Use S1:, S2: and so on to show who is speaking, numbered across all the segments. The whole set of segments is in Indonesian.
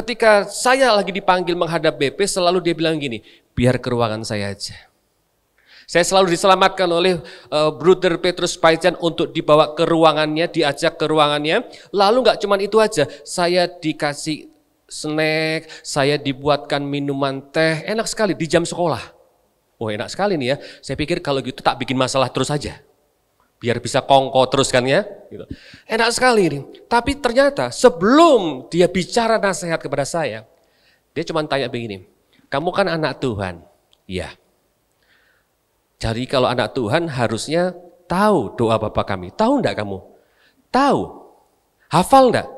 S1: ketika saya lagi dipanggil menghadap BP, selalu dia bilang gini, biar ke ruangan saya aja. Saya selalu diselamatkan oleh Brother Petrus Spaijan untuk dibawa ke ruangannya, diajak ke ruangannya. Lalu gak cuma itu aja, saya dikasih snack, saya dibuatkan minuman teh, enak sekali di jam sekolah. Oh enak sekali nih ya, saya pikir kalau gitu tak bikin masalah terus aja. Biar bisa kongko terus kan ya. Gitu. Enak sekali nih. Tapi ternyata sebelum dia bicara nasihat kepada saya, dia cuma tanya begini, kamu kan anak Tuhan? Iya. Jadi kalau anak Tuhan harusnya tahu doa Bapa kami. Tahu enggak kamu? Tahu. Hafal enggak?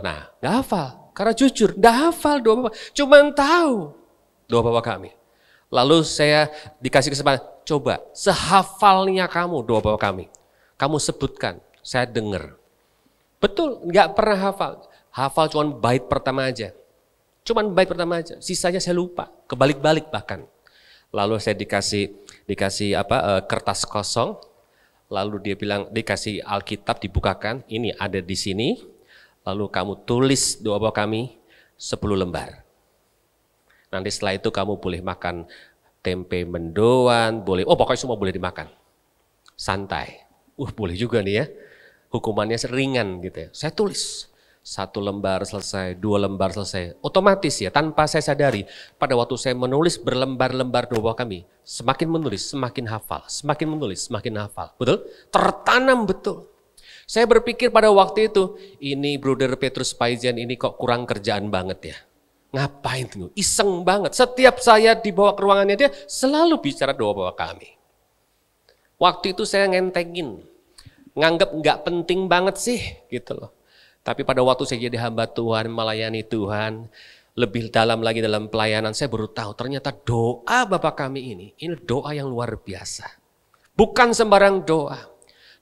S1: Nah, enggak hafal. Karena jujur, enggak hafal doa Bapa. Cuma tahu doa Bapa kami. Lalu saya dikasih kesempatan, coba sehafalnya kamu doa Bapa kami. Kamu sebutkan, saya dengar. Betul, enggak pernah hafal. Hafal cuma bait pertama aja. Cuma bait pertama aja, sisanya saya lupa. Kebalik-balik bahkan. Lalu saya dikasih kertas kosong. Lalu dia bilang, dikasih Alkitab dibukakan, ini ada di sini. Lalu kamu tulis doa Bapa kami 10 lembar. Nanti setelah itu kamu boleh makan tempe mendoan, boleh, pokoknya semua boleh dimakan. Santai. Boleh juga nih ya. Hukumannya ringan gitu ya. Saya tulis. 1 lembar selesai, 2 lembar selesai. Otomatis ya, tanpa saya sadari. Pada waktu saya menulis berlembar-lembar doa kami, semakin menulis, semakin hafal. Semakin menulis, semakin hafal. Betul? Tertanam betul. Saya berpikir pada waktu itu, ini Brother Petrus Spaijan ini kok kurang kerjaan banget ya. Ngapain tuh? Iseng banget. Setiap saya dibawa ke ruangannya dia selalu bicara doa Bapa kami. Waktu itu saya ngentengin. Nganggep nggak penting banget sih gitu loh. Tapi pada waktu saya jadi hamba Tuhan, melayani Tuhan, lebih dalam lagi dalam pelayanan, saya baru tahu ternyata doa Bapa kami ini doa yang luar biasa. Bukan sembarang doa.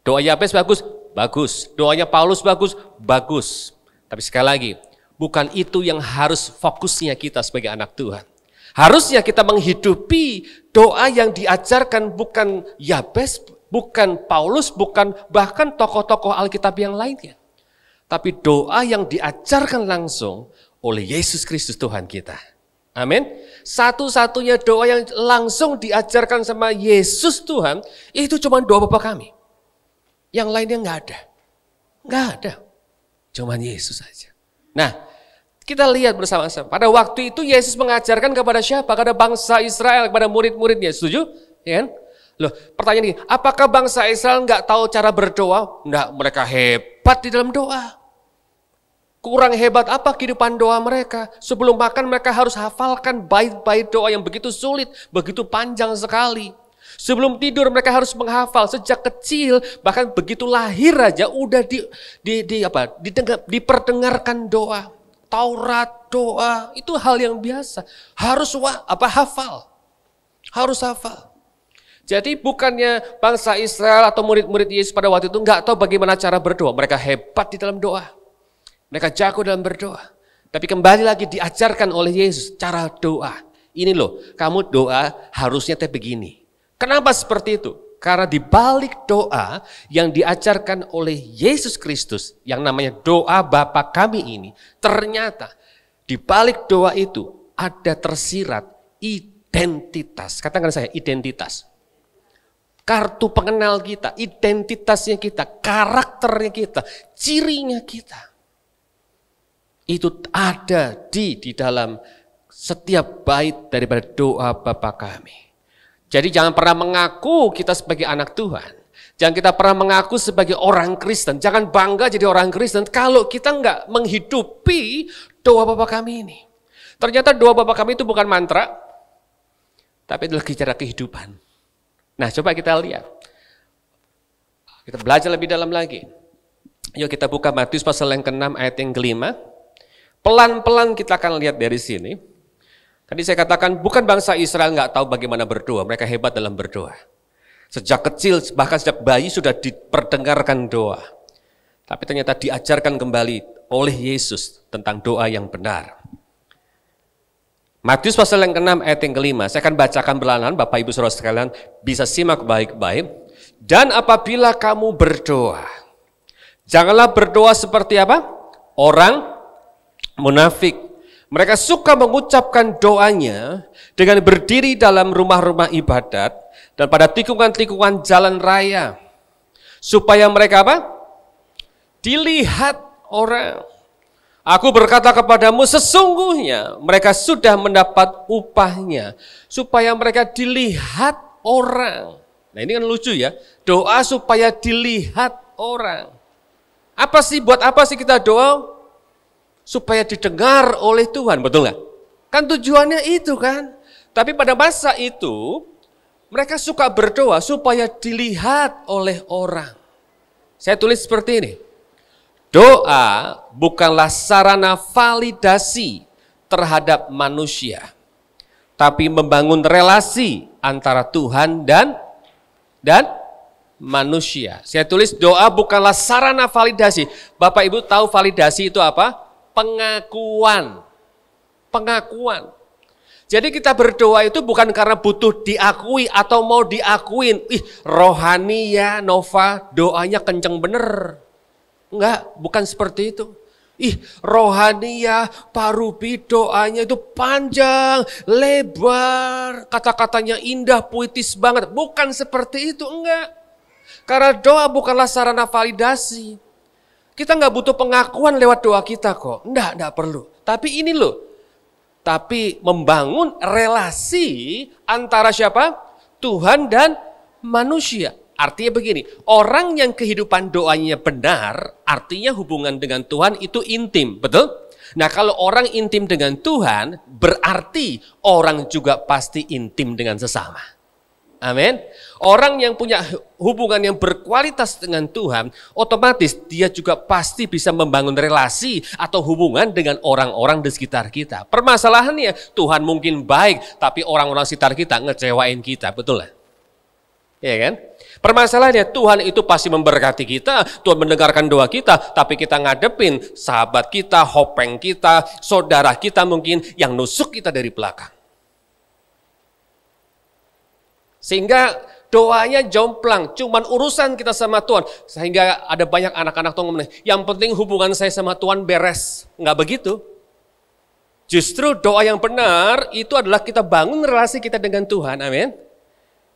S1: Doa Yabes bagus, bagus. Doanya Paulus bagus, bagus. Tapi sekali lagi, bukan itu yang harus fokusnya kita sebagai anak Tuhan. Harusnya kita menghidupi doa yang diajarkan bukan Yabes, bukan Paulus, bukan bahkan tokoh-tokoh Alkitab yang lainnya. Tapi doa yang diajarkan langsung oleh Yesus Kristus Tuhan kita. Amin. Satu-satunya doa yang langsung diajarkan sama Yesus Tuhan, itu cuma doa Bapa kami. Yang lainnya enggak ada. Enggak ada. Cuma Yesus saja. Nah, kita lihat bersama-sama. Pada waktu itu Yesus mengajarkan kepada siapa? Kepada bangsa Israel, kepada murid-muridnya. Setuju? Ya kan? Loh, pertanyaan ini, apakah bangsa Israel enggak tahu cara berdoa? Enggak, mereka hebat di dalam doa. Kurang hebat apa kehidupan doa mereka? Sebelum makan mereka harus hafalkan bait-bait doa yang begitu sulit, begitu panjang sekali. Sebelum tidur mereka harus menghafal sejak kecil, bahkan begitu lahir aja udah diperdengarkan doa. Taurat, doa, itu hal yang biasa. Harus hafal. Harus hafal. Jadi bukannya bangsa Israel atau murid-murid Yesus pada waktu itu nggak tahu bagaimana cara berdoa. Mereka hebat di dalam doa. Mereka jago dalam berdoa. Tapi kembali lagi diajarkan oleh Yesus cara doa. Ini loh, kamu doa harusnya begini. Kenapa seperti itu? Karena di balik doa yang diajarkan oleh Yesus Kristus, yang namanya doa Bapa kami ini, ternyata di balik doa itu ada tersirat identitas. Katakan saya, identitas. Kartu pengenal kita, identitasnya kita, karakternya kita, cirinya kita. Itu ada di dalam setiap bait daripada doa Bapa kami. Jadi jangan pernah mengaku kita sebagai anak Tuhan. Jangan kita pernah mengaku sebagai orang Kristen. Jangan bangga jadi orang Kristen kalau kita enggak menghidupi doa Bapa kami ini. Ternyata doa Bapa kami itu bukan mantra, tapi adalah cara kehidupan. Nah, coba kita lihat. Kita belajar lebih dalam lagi. Yuk kita buka Matius pasal yang ke-6 ayat yang ke-5. Pelan-pelan kita akan lihat dari sini. Tadi saya katakan bukan bangsa Israel nggak tahu bagaimana berdoa, mereka hebat dalam berdoa. Sejak kecil, bahkan sejak bayi sudah diperdengarkan doa. Tapi ternyata diajarkan kembali oleh Yesus tentang doa yang benar. Matius pasal yang ke-6 ayat yang ke-5, saya akan bacakan perlahan, Bapak Ibu Saudara sekalian bisa simak baik-baik. Dan apabila kamu berdoa, janganlah berdoa seperti apa? Orang munafik. Mereka suka mengucapkan doanya dengan berdiri dalam rumah-rumah ibadat dan pada tikungan-tikungan jalan raya. Supaya mereka apa? Dilihat orang. Aku berkata kepadamu, sesungguhnya mereka sudah mendapat upahnya. Supaya mereka dilihat orang. Nah ini kan lucu ya, doa supaya dilihat orang. Buat apa sih kita doa? Supaya didengar oleh Tuhan, betul nggak? Kan tujuannya itu kan. Tapi pada masa itu, mereka suka berdoa supaya dilihat oleh orang. Saya tulis seperti ini. Doa bukanlah sarana validasi terhadap manusia, tapi membangun relasi antara Tuhan dan manusia. Saya tulis doa bukanlah sarana validasi. Bapak Ibu tahu validasi itu apa? Pengakuan. Jadi kita berdoa itu bukan karena butuh diakui atau mau diakuin. Rohani ya Nova, doanya kenceng bener. Enggak, bukan seperti itu. Rohani ya Pak Ruby, doanya itu panjang, lebar, kata-katanya indah, puitis banget. Bukan seperti itu, enggak. Karena doa bukanlah sarana validasi. Kita nggak butuh pengakuan lewat doa kita kok. Enggak perlu. Tapi ini loh. Tapi membangun relasi antara siapa? Tuhan dan manusia. Artinya begini, orang yang kehidupan doanya benar, artinya hubungan dengan Tuhan itu intim, betul? Nah kalau orang intim dengan Tuhan, berarti orang juga pasti intim dengan sesama. Amin. Orang yang punya hubungan yang berkualitas dengan Tuhan, otomatis dia juga pasti bisa membangun relasi atau hubungan dengan orang-orang di sekitar kita. Permasalahannya, Tuhan mungkin baik, tapi orang-orang sekitar kita ngecewain kita, betul lah? Ya kan? Permasalahannya Tuhan itu pasti memberkati kita, Tuhan mendengarkan doa kita, tapi kita ngadepin sahabat kita, hopeng kita, saudara kita mungkin yang nusuk kita dari belakang. Sehingga doanya jomplang, cuman urusan kita sama Tuhan. Sehingga ada banyak anak-anak Tuhan ngomong, yang penting hubungan saya sama Tuhan beres. Enggak begitu. Justru doa yang benar itu adalah kita bangun relasi kita dengan Tuhan, amin.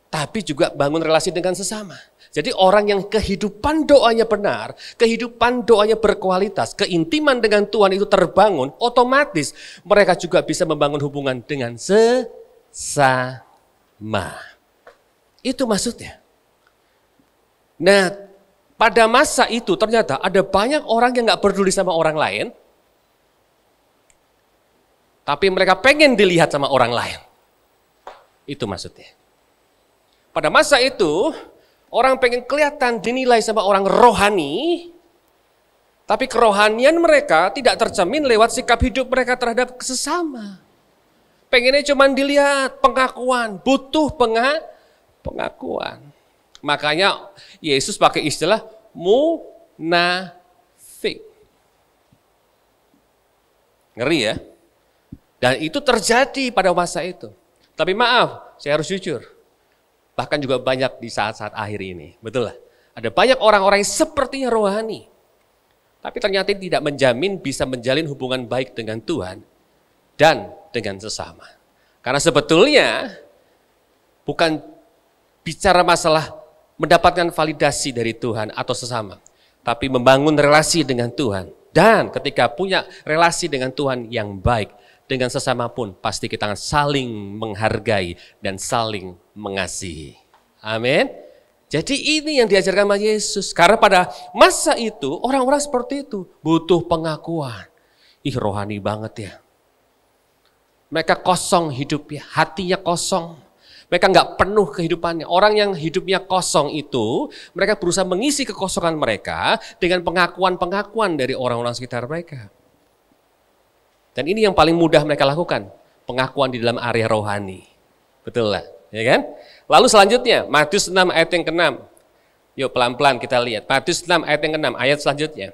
S1: Tapi juga bangun relasi dengan sesama. Jadi orang yang kehidupan doanya benar, kehidupan doanya berkualitas, keintiman dengan Tuhan itu terbangun, otomatis mereka juga bisa membangun hubungan dengan sesama. Itu maksudnya. Nah, pada masa itu ternyata ada banyak orang yang gak peduli sama orang lain, tapi mereka pengen dilihat sama orang lain. Itu maksudnya. Pada masa itu, orang pengen kelihatan dinilai sama orang rohani, tapi kerohanian mereka tidak tercermin lewat sikap hidup mereka terhadap sesama. Pengennya cuma dilihat pengakuan, butuh pengakuan. Makanya Yesus pakai istilah munafik. Ngeri ya. Dan itu terjadi pada masa itu. Tapi maaf, saya harus jujur. Bahkan juga banyak di saat-saat akhir ini. Betul lah. Ada banyak orang-orang yang sepertinya rohani. Tapi ternyata tidak menjamin bisa menjalin hubungan baik dengan Tuhan dan dengan sesama. Karena sebetulnya bukan bicara masalah mendapatkan validasi dari Tuhan atau sesama, tapi membangun relasi dengan Tuhan. Dan ketika punya relasi dengan Tuhan yang baik, dengan sesama pun pasti kita akan saling menghargai dan saling mengasihi. Amin. Jadi ini yang diajarkan sama Yesus. Karena pada masa itu orang-orang seperti itu butuh pengakuan. Rohani banget ya. Mereka kosong hidupnya, hatinya kosong. Mereka nggak penuh kehidupannya. Orang yang hidupnya kosong itu, mereka berusaha mengisi kekosongan mereka dengan pengakuan-pengakuan dari orang-orang sekitar mereka. Dan ini yang paling mudah mereka lakukan, pengakuan di dalam area rohani. Betul lah, ya kan? Lalu selanjutnya, Matius 6 ayat yang ke-6. Yuk pelan-pelan kita lihat, Matius 6 ayat yang ke-6, ayat selanjutnya.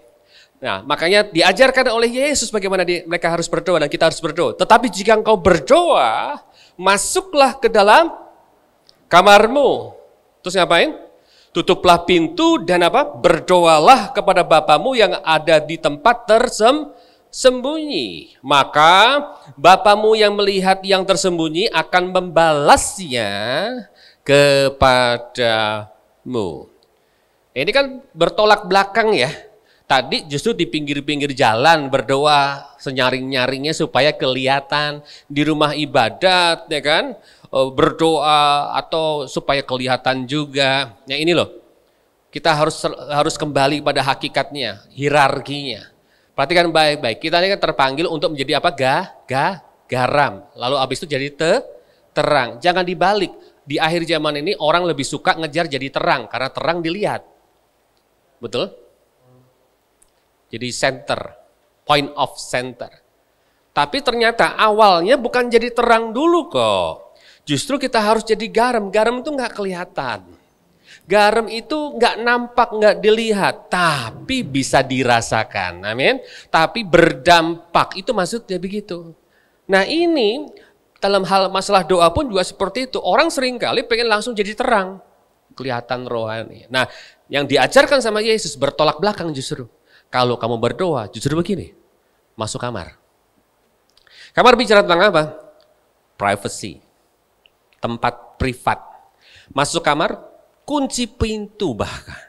S1: Nah, makanya diajarkan oleh Yesus bagaimana mereka harus berdoa dan kita harus berdoa. Tetapi jika engkau berdoa, masuklah ke dalam kamarmu. Terus ngapain? Tutuplah pintu dan apa? Berdoalah kepada Bapamu yang ada di tempat sembunyi. Maka Bapamu yang melihat yang tersembunyi akan membalasnya kepadamu. Ini kan bertolak belakang ya. Tadi justru di pinggir-pinggir jalan berdoa senyaring-nyaringnya supaya kelihatan, di rumah ibadat ya kan, berdoa atau supaya kelihatan juga. Ya ini loh, kita harus kembali pada hakikatnya, hierarkinya. Perhatikan baik-baik, kita ini kan terpanggil untuk menjadi apa? Garam. Lalu habis itu jadi terang. Jangan dibalik. Di akhir zaman ini orang lebih suka ngejar jadi terang karena terang dilihat. Betul? Jadi center, point of center. Tapi ternyata awalnya bukan jadi terang dulu kok. Justru kita harus jadi garam. Garam itu nggak kelihatan. Garam itu nggak nampak, nggak dilihat, tapi bisa dirasakan. Amin. Tapi berdampak, itu maksudnya begitu. Nah ini dalam hal masalah doa pun juga seperti itu. Orang seringkali pengen langsung jadi terang, kelihatan rohani. Nah yang diajarkan sama Yesus bertolak belakang justru. Kalau kamu berdoa, justru begini, masuk kamar. Kamar bicara tentang apa? Privacy, tempat privat. Masuk kamar, kunci pintu bahkan.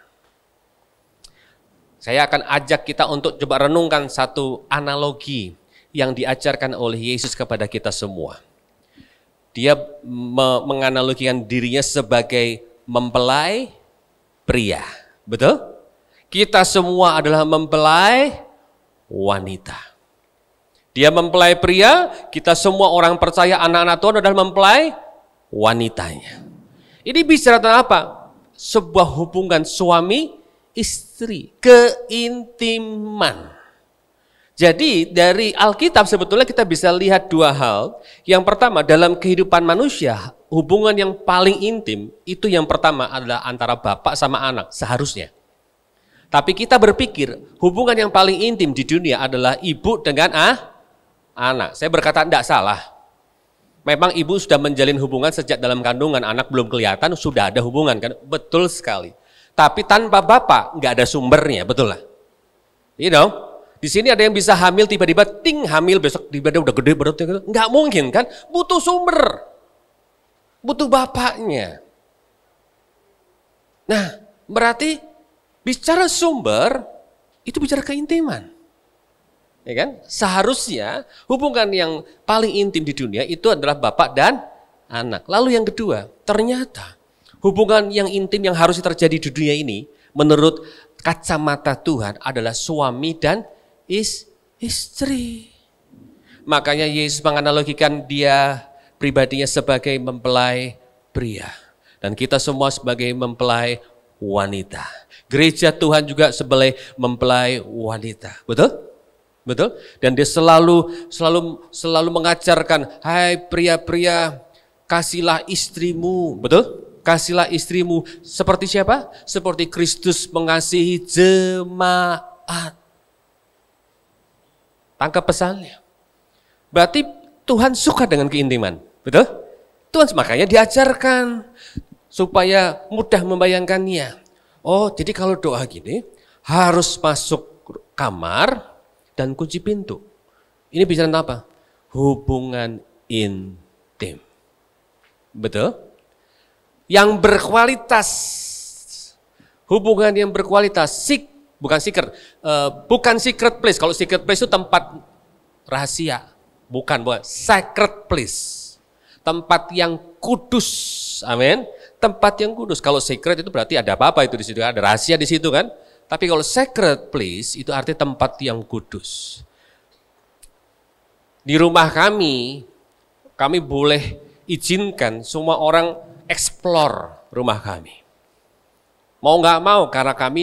S1: Saya akan ajak kita untuk coba renungkan satu analogi yang diajarkan oleh Yesus kepada kita semua. Dia menganalogikan dirinya sebagai mempelai pria, betul? Kita semua adalah mempelai wanita. Dia mempelai pria, kita semua orang percaya anak-anak Tuhan adalah mempelai wanitanya. Ini bicara tentang apa? Sebuah hubungan suami istri, keintiman. Jadi dari Alkitab sebetulnya kita bisa lihat dua hal. Yang pertama dalam kehidupan manusia, hubungan yang paling intim itu yang pertama adalah antara bapak sama anak seharusnya. Tapi kita berpikir hubungan yang paling intim di dunia adalah ibu dengan anak. Saya berkata tidak salah. Memang ibu sudah menjalin hubungan sejak dalam kandungan, anak belum kelihatan, sudah ada hubungan kan? Betul sekali. Tapi tanpa bapak nggak ada sumbernya, betul lah. You know, di sini ada yang bisa hamil tiba-tiba ting hamil besok tiba-tiba udah gede berarti nggak mungkin kan? Butuh sumber, butuh bapaknya. Nah, berarti bicara sumber, itu bicara keintiman. Ya kan? Seharusnya hubungan yang paling intim di dunia itu adalah bapak dan anak. Lalu yang kedua, ternyata hubungan yang intim yang harus terjadi di dunia ini, menurut kacamata Tuhan adalah suami dan istri. Makanya Yesus menganalogikan dia pribadinya sebagai mempelai pria. Dan kita semua sebagai mempelai wanita. Gereja Tuhan juga sebagai mempelai wanita. Betul? Betul? Dan dia selalu mengajarkan, hai pria-pria, kasihlah istrimu. Betul? Kasihlah istrimu seperti siapa? Seperti Kristus mengasihi jemaat. Tangkap pesannya. Berarti Tuhan suka dengan keintiman. Betul? Tuhan makanya diajarkan supaya mudah membayangkannya. Oh, jadi kalau doa gini harus masuk kamar dan kunci pintu. Ini bicara tentang apa? Hubungan intim. Betul? Yang berkualitas. Hubungan yang berkualitas. Bukan secret place. Kalau secret place itu tempat rahasia. Bukan. Sacred place. Tempat yang kudus. Amin. Tempat yang kudus. Kalau secret itu berarti ada apa-apa itu di situ, ada rahasia di situ kan. Tapi kalau sacred place itu artinya tempat yang kudus. Di rumah kami boleh izinkan semua orang explore rumah kami. Mau nggak mau karena kami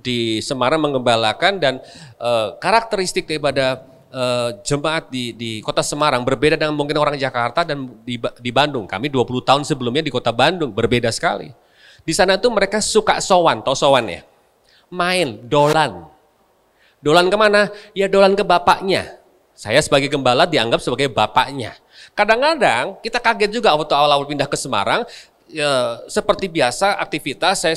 S1: di Semarang mengembalakan dan karakteristik daripada jemaat di kota Semarang berbeda dengan mungkin orang Jakarta dan di Bandung. Kami 20 tahun sebelumnya di kota Bandung, berbeda sekali. Di sana tuh mereka suka sowan, tau sowan ya? Main, dolan. Dolan kemana? Ya dolan ke bapaknya. Saya sebagai gembala dianggap sebagai bapaknya. Kadang-kadang kita kaget juga waktu awal-awal pindah ke Semarang, ya, seperti biasa aktivitas saya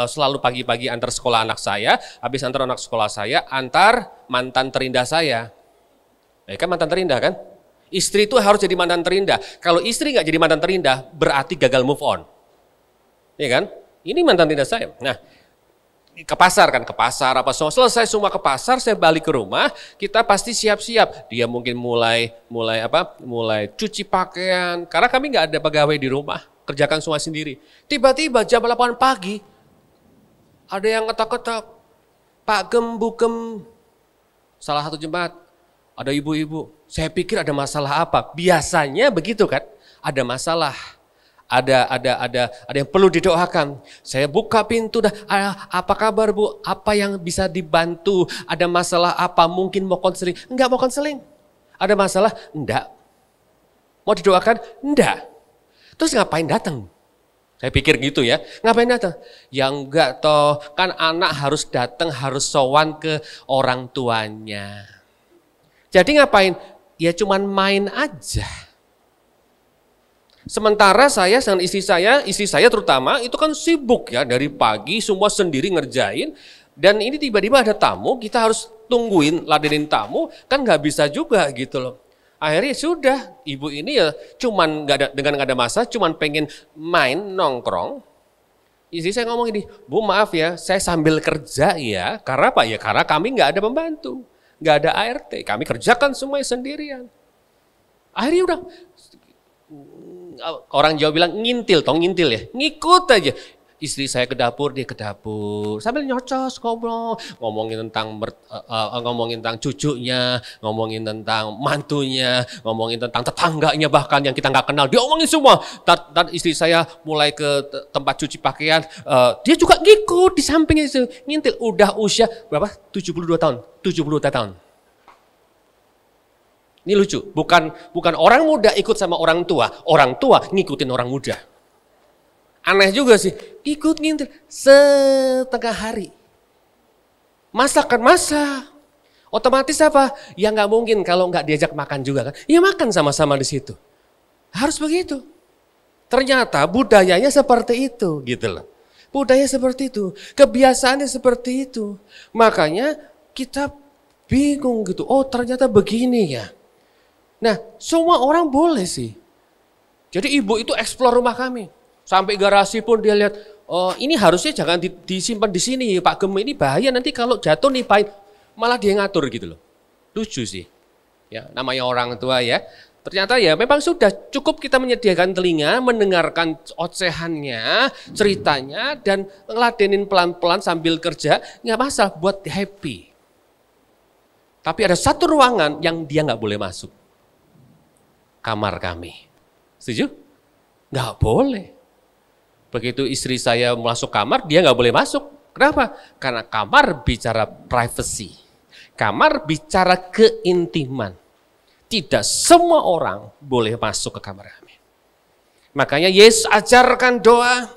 S1: selalu pagi-pagi antar sekolah anak saya, habis antar anak sekolah saya, antar mantan terindah saya. Ya kan mantan terindah kan? Istri itu harus jadi mantan terindah. Kalau istri nggak jadi mantan terindah, berarti gagal move on. Ya kan? Ini mantan terindah saya. Nah, ke pasar apa selesai semua ke pasar, saya balik ke rumah, kita pasti siap-siap. Dia mungkin mulai cuci pakaian, karena kami nggak ada pegawai di rumah, kerjakan semua sendiri. Tiba-tiba jam 8 pagi, ada yang ketok-ketok, Pak Gem, Bu Gem, salah satu jemaat, ada ibu-ibu. Saya pikir ada masalah apa? Biasanya begitu kan? Ada masalah, ada yang perlu didoakan. Saya buka pintu, apa kabar Bu? Apa yang bisa dibantu? Ada masalah apa? Mungkin mau konseling? Enggak mau konseling. Ada masalah? Enggak. Mau didoakan? Enggak. Terus ngapain datang? Saya pikir gitu ya. Ngapain datang? Ya enggak toh, kan anak harus datang, harus sowan ke orang tuanya. Jadi ngapain? Ya cuman main aja. Sementara saya dengan istri saya terutama itu kan sibuk ya, dari pagi semua sendiri ngerjain, dan ini tiba-tiba ada tamu, kita harus tungguin, ladenin tamu, kan nggak bisa juga gitu loh. Akhirnya sudah, ibu ini ya cuman nggak ada masa, cuman pengen main nongkrong. Istri saya ngomong ini, Bu maaf ya, saya sambil kerja ya, karena apa ya? Karena kami nggak ada pembantu, nggak ada ART, kami kerjakan semuanya sendirian. Akhirnya udah, orang Jawa bilang ngintil ya, ngikut aja. Istri saya ke dapur, dia ke dapur, sambil nyocos, ngomongin tentang cucunya, ngomongin tentang mantunya, ngomongin tentang tetangganya bahkan yang kita nggak kenal, dia omongin semua. Dan istri saya mulai ke tempat cuci pakaian, dia juga ngikut di sampingnya itu, ngintil. Udah usia berapa? 72 tahun. Ini lucu, bukan orang muda ikut sama orang tua ngikutin orang muda. Aneh juga sih, ikut ngintil setengah hari. Masak. Otomatis apa? Ya nggak mungkin kalau nggak diajak makan juga kan. Ya makan sama-sama di situ. Harus begitu. Ternyata budayanya seperti itu gitu loh. Budaya seperti itu, kebiasaannya seperti itu. Makanya kita bingung gitu, oh ternyata begini ya. Nah, semua orang boleh sih. Jadi ibu itu eksplor rumah kami. Sampai garasi pun dia lihat, oh ini harusnya jangan disimpan di sini, Pak Gem, ini bahaya nanti kalau jatuh nipain. Malah dia ngatur gitu loh. Lucu sih. Ya, namanya orang tua ya. Ternyata ya memang sudah cukup kita menyediakan telinga, mendengarkan ocehannya, ceritanya, dan ngeladenin pelan-pelan sambil kerja, nggak masalah buat happy. Tapi ada satu ruangan yang dia nggak boleh masuk. Kamar kami. Setuju? Nggak boleh. Begitu istri saya masuk kamar, dia nggak boleh masuk. Kenapa? Karena kamar bicara privacy. Kamar bicara keintiman. Tidak semua orang boleh masuk ke kamar kami. Makanya Yesus ajarkan doa.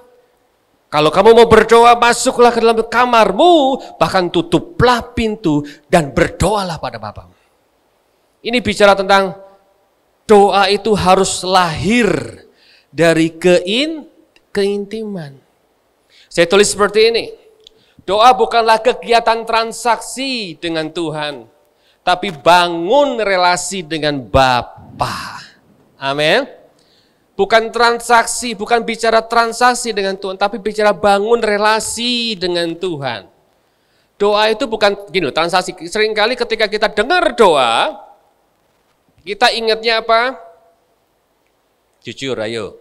S1: Kalau kamu mau berdoa, masuklah ke dalam kamarmu, bahkan tutuplah pintu dan berdoalah pada Bapamu. Ini bicara tentang doa itu harus lahir dari keintiman. Saya tulis seperti ini. Doa bukanlah kegiatan transaksi dengan Tuhan, tapi bangun relasi dengan Bapa. Amin. Bukan transaksi, bukan bicara transaksi dengan Tuhan, tapi bicara bangun relasi dengan Tuhan. Doa itu bukan gini loh, transaksi. Seringkali ketika kita dengar doa, kita ingatnya apa? Jujur, ayo.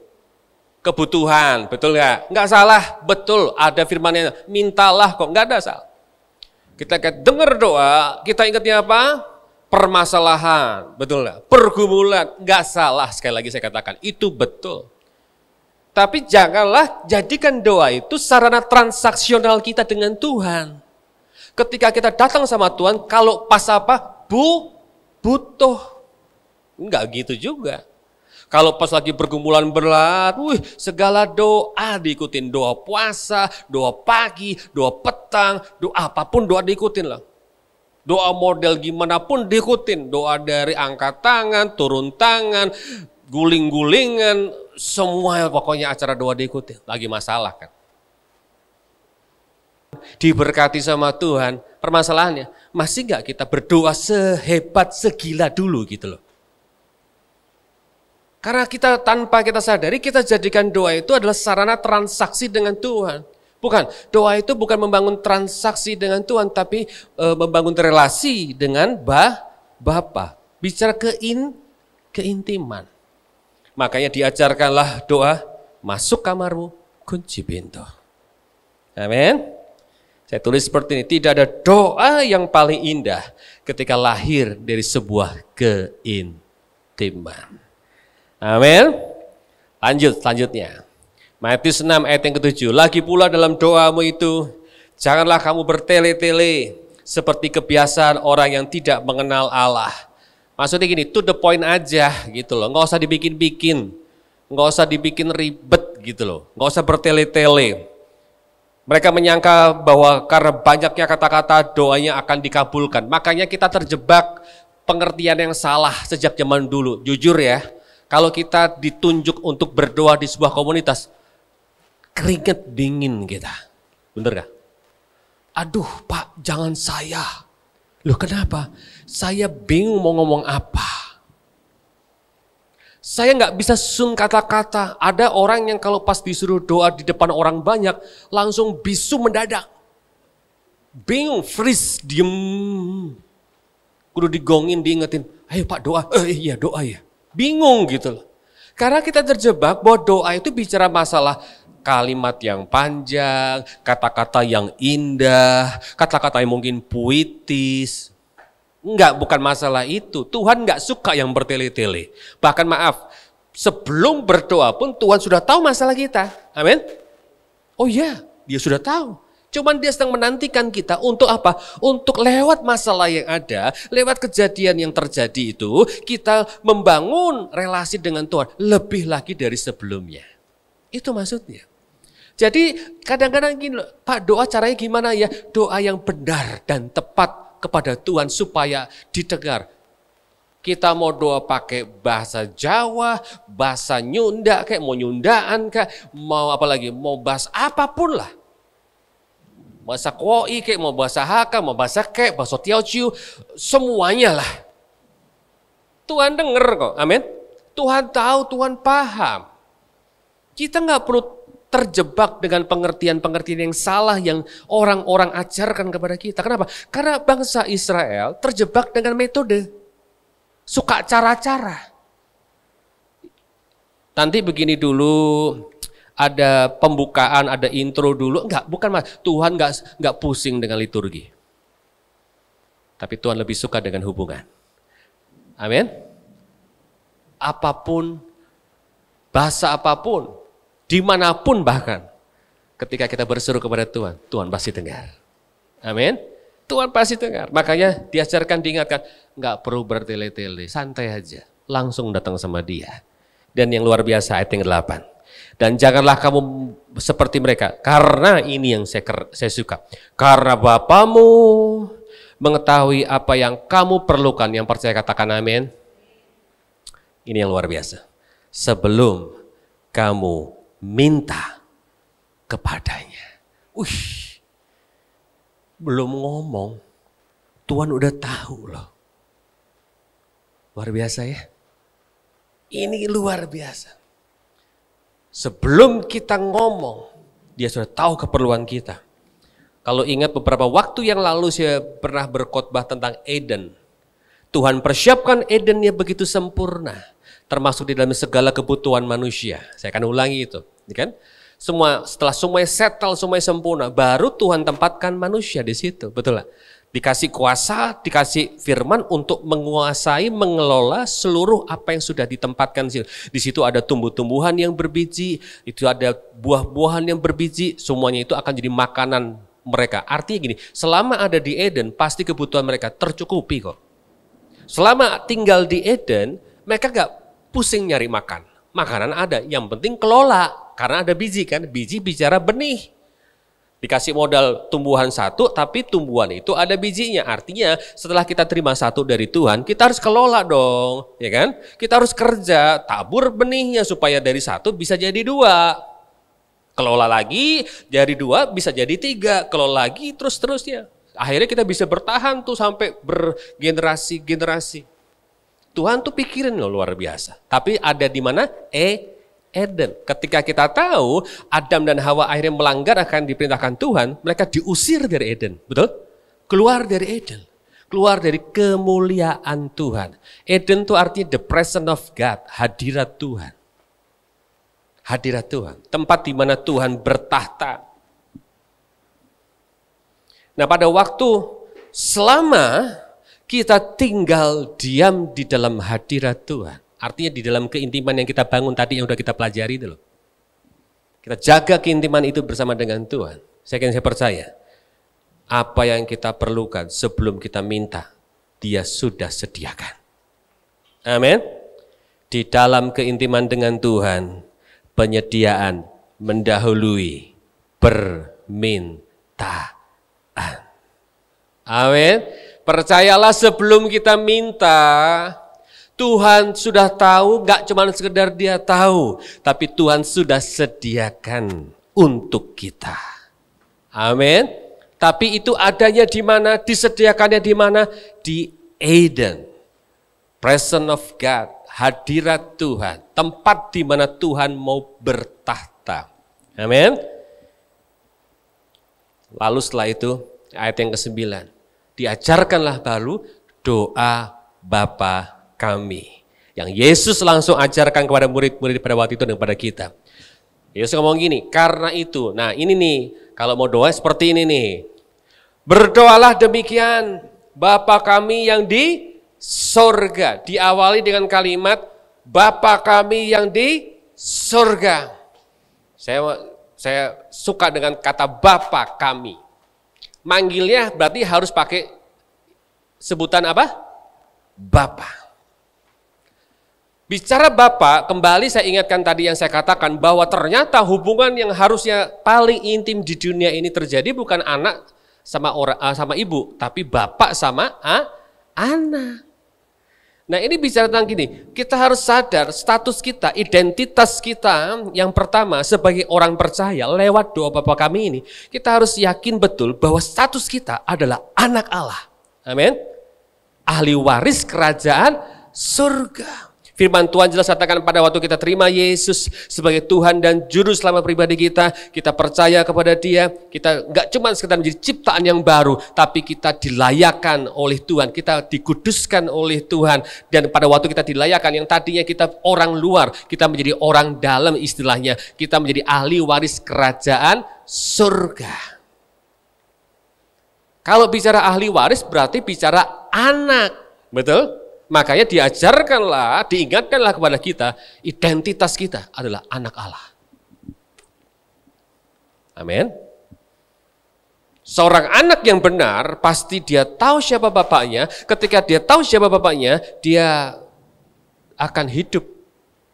S1: Kebutuhan, betul nggak? Nggak salah, betul. Ada firmannya, mintalah kok, nggak ada salah. Kita dengar doa, kita ingatnya apa? Permasalahan, betul nggak? Pergumulan, nggak salah. Sekali lagi saya katakan, itu betul. Tapi janganlah jadikan doa itu sarana transaksional kita dengan Tuhan. Ketika kita datang sama Tuhan, kalau pas apa? Butuh. Enggak gitu juga. Kalau pas lagi pergumulan berat, segala doa diikutin. Doa puasa, doa pagi, doa petang, doa apapun doa diikutin lah. Doa model gimana pun diikutin. Doa dari angkat tangan, turun tangan, guling-gulingan, semua pokoknya acara doa diikuti, lagi masalah kan. Diberkati sama Tuhan, permasalahannya masih nggak kita berdoa sehebat, segila dulu gitu loh. Karena kita tanpa kita sadari, kita jadikan doa itu adalah sarana transaksi dengan Tuhan. Bukan, doa itu bukan membangun transaksi dengan Tuhan, tapi membangun relasi dengan Bapa. Bicara keintiman. Makanya diajarkanlah doa, masuk kamarmu, kunci pintu. Amin. Saya tulis seperti ini, tidak ada doa yang paling indah ketika lahir dari sebuah keintiman. Amin. Lanjut, selanjutnya. Matius 6 ayat yang ke-7. Lagi pula dalam doamu itu, janganlah kamu bertele-tele seperti kebiasaan orang yang tidak mengenal Allah. Maksudnya gini, to the point aja gitu loh. Nggak usah dibikin-bikin, nggak usah dibikin ribet gitu loh. Nggak usah bertele-tele. Mereka menyangka bahwa karena banyaknya kata-kata doanya akan dikabulkan. Makanya kita terjebak pengertian yang salah sejak zaman dulu. Jujur ya. Kalau kita ditunjuk untuk berdoa di sebuah komunitas, keringet dingin kita. Bener gak? Aduh Pak, jangan saya. Loh kenapa? Saya bingung mau ngomong apa. Saya gak bisa susun kata-kata. Ada orang yang kalau pas disuruh doa di depan orang banyak, langsung bisu mendadak. Bingung, freeze, diem. Kudu digongin, diingetin, ayo Pak doa. Iya doa ya. Bingung gitu loh. Karena kita terjebak bahwa doa itu bicara masalah kalimat yang panjang, kata-kata yang indah, kata-kata yang mungkin puitis. Enggak, bukan masalah itu. Tuhan enggak suka yang bertele-tele. Bahkan maaf, sebelum berdoa pun Tuhan sudah tahu masalah kita. Amin. Oh iya, dia sudah tahu. Cuman dia sedang menantikan kita untuk apa? Untuk lewat masalah yang ada, lewat kejadian yang terjadi itu, kita membangun relasi dengan Tuhan lebih lagi dari sebelumnya. Itu maksudnya. Jadi kadang-kadang gini, Pak doa caranya gimana ya? Doa yang benar dan tepat kepada Tuhan supaya didengar. Kita mau doa pakai bahasa Jawa, bahasa Nyunda, kayak mau Nyundaan, kayak mau apa lagi, mau bahasa apapun lah. Bahasa Kwoi, kayak mau bahasa Hakka, mau bahasa Kek, bahasa Teochew, semuanya lah. Tuhan denger kok, amin. Tuhan tahu, Tuhan paham. Kita nggak perlu terjebak dengan pengertian-pengertian yang salah yang orang-orang ajarkan kepada kita. Kenapa? Karena bangsa Israel terjebak dengan metode. Suka cara-cara. Nanti begini dulu, ada pembukaan, ada intro dulu. Enggak, bukan mas. Tuhan enggak pusing dengan liturgi. Tapi Tuhan lebih suka dengan hubungan. Amin. Apapun, bahasa apapun, dimanapun bahkan, ketika kita berseru kepada Tuhan, Tuhan pasti dengar. Amin. Tuhan pasti dengar. Makanya diajarkan, diingatkan, enggak perlu bertele-tele, santai aja. Langsung datang sama Dia. Dan yang luar biasa ayat yang 8. Dan janganlah kamu seperti mereka, karena ini yang saya suka. Karena Bapamu mengetahui apa yang kamu perlukan. Yang percaya katakan amin. Ini yang luar biasa. Sebelum kamu minta kepadanya. Belum ngomong, Tuhan udah tahu loh. Luar biasa ya. Ini luar biasa. Sebelum kita ngomong, dia sudah tahu keperluan kita. Kalau ingat beberapa waktu yang lalu saya pernah berkhotbah tentang Eden. Tuhan persiapkan Edennya begitu sempurna, termasuk di dalam segala kebutuhan manusia. Saya akan ulangi itu, kan? Setelah semuanya settle, semuanya sempurna, baru Tuhan tempatkan manusia di situ, betul lah. Dikasih kuasa, dikasih firman untuk menguasai, mengelola seluruh apa yang sudah ditempatkan di situ. Di situ ada tumbuh-tumbuhan yang berbiji, itu ada buah-buahan yang berbiji, semuanya itu akan jadi makanan mereka. Artinya gini, selama ada di Eden, pasti kebutuhan mereka tercukupi kok. Selama tinggal di Eden, mereka gak pusing nyari makan. Makanan ada, yang penting kelola, karena ada biji kan, biji bicara benih. Dikasih modal tumbuhan satu, tapi tumbuhan itu ada bijinya. Artinya setelah kita terima satu dari Tuhan, kita harus kelola dong, ya kan? Kita harus kerja, tabur benihnya supaya dari satu bisa jadi dua. Kelola lagi, jadi dua bisa jadi tiga, kelola lagi terus-terusnya. Akhirnya kita bisa bertahan tuh sampai bergenerasi-generasi. Tuhan tuh pikirin loh luar biasa. Tapi ada di mana? Eden. Ketika kita tahu Adam dan Hawa akhirnya melanggar akan diperintahkan Tuhan, mereka diusir dari Eden. Betul? Keluar dari Eden. Keluar dari kemuliaan Tuhan. Eden itu artinya the presence of God, hadirat Tuhan. Hadirat Tuhan, tempat di mana Tuhan bertahta. Nah, pada waktu selama kita tinggal diam di dalam hadirat Tuhan, artinya di dalam keintiman yang kita bangun tadi yang sudah kita pelajari itu loh. Kita jaga keintiman itu bersama dengan Tuhan. Saya percaya apa yang kita perlukan sebelum kita minta, Dia sudah sediakan. Amin. Di dalam keintiman dengan Tuhan, penyediaan mendahului permintaan. Amin. Percayalah sebelum kita minta, Tuhan sudah tahu, gak cuma sekedar Dia tahu, tapi Tuhan sudah sediakan untuk kita. Amin. Tapi itu adanya di mana? Disediakannya di mana? Di Eden. Presence of God, hadirat Tuhan, tempat di mana Tuhan mau bertahta. Amin. Lalu setelah itu, ayat yang ke-9, diajarkanlah baru doa Bapa kami. Yang Yesus langsung ajarkan kepada murid-murid pada waktu itu dan kepada kita. Yesus ngomong gini, karena itu, nah ini nih, kalau mau doa seperti ini nih. Berdoalah demikian, Bapa kami yang di sorga. Diawali dengan kalimat, Bapa kami yang di sorga. Saya suka dengan kata Bapa kami. Manggilnya berarti harus pakai sebutan apa? Bapa. Bicara Bapa, kembali saya ingatkan tadi yang saya katakan bahwa ternyata hubungan yang harusnya paling intim di dunia ini terjadi bukan anak sama ibu, tapi bapak sama anak. Nah ini bicara tentang gini, kita harus sadar status kita, identitas kita yang pertama sebagai orang percaya lewat doa Bapa kami ini, kita harus yakin betul bahwa status kita adalah anak Allah. Amin. Ahli waris kerajaan surga. Firman Tuhan jelas katakan pada waktu kita terima Yesus sebagai Tuhan dan Juru Selamat pribadi kita percaya kepada Dia, kita enggak cuma sekedar menjadi ciptaan yang baru, tapi kita dilayakan oleh Tuhan, kita dikuduskan oleh Tuhan, dan pada waktu kita dilayakan yang tadinya kita orang luar, kita menjadi orang dalam istilahnya, kita menjadi ahli waris kerajaan surga. Kalau bicara ahli waris berarti bicara anak, betul? Makanya diajarkanlah, diingatkanlah kepada kita, identitas kita adalah anak Allah. Amin. Seorang anak yang benar, pasti dia tahu siapa bapaknya. Ketika dia tahu siapa bapaknya, dia akan hidup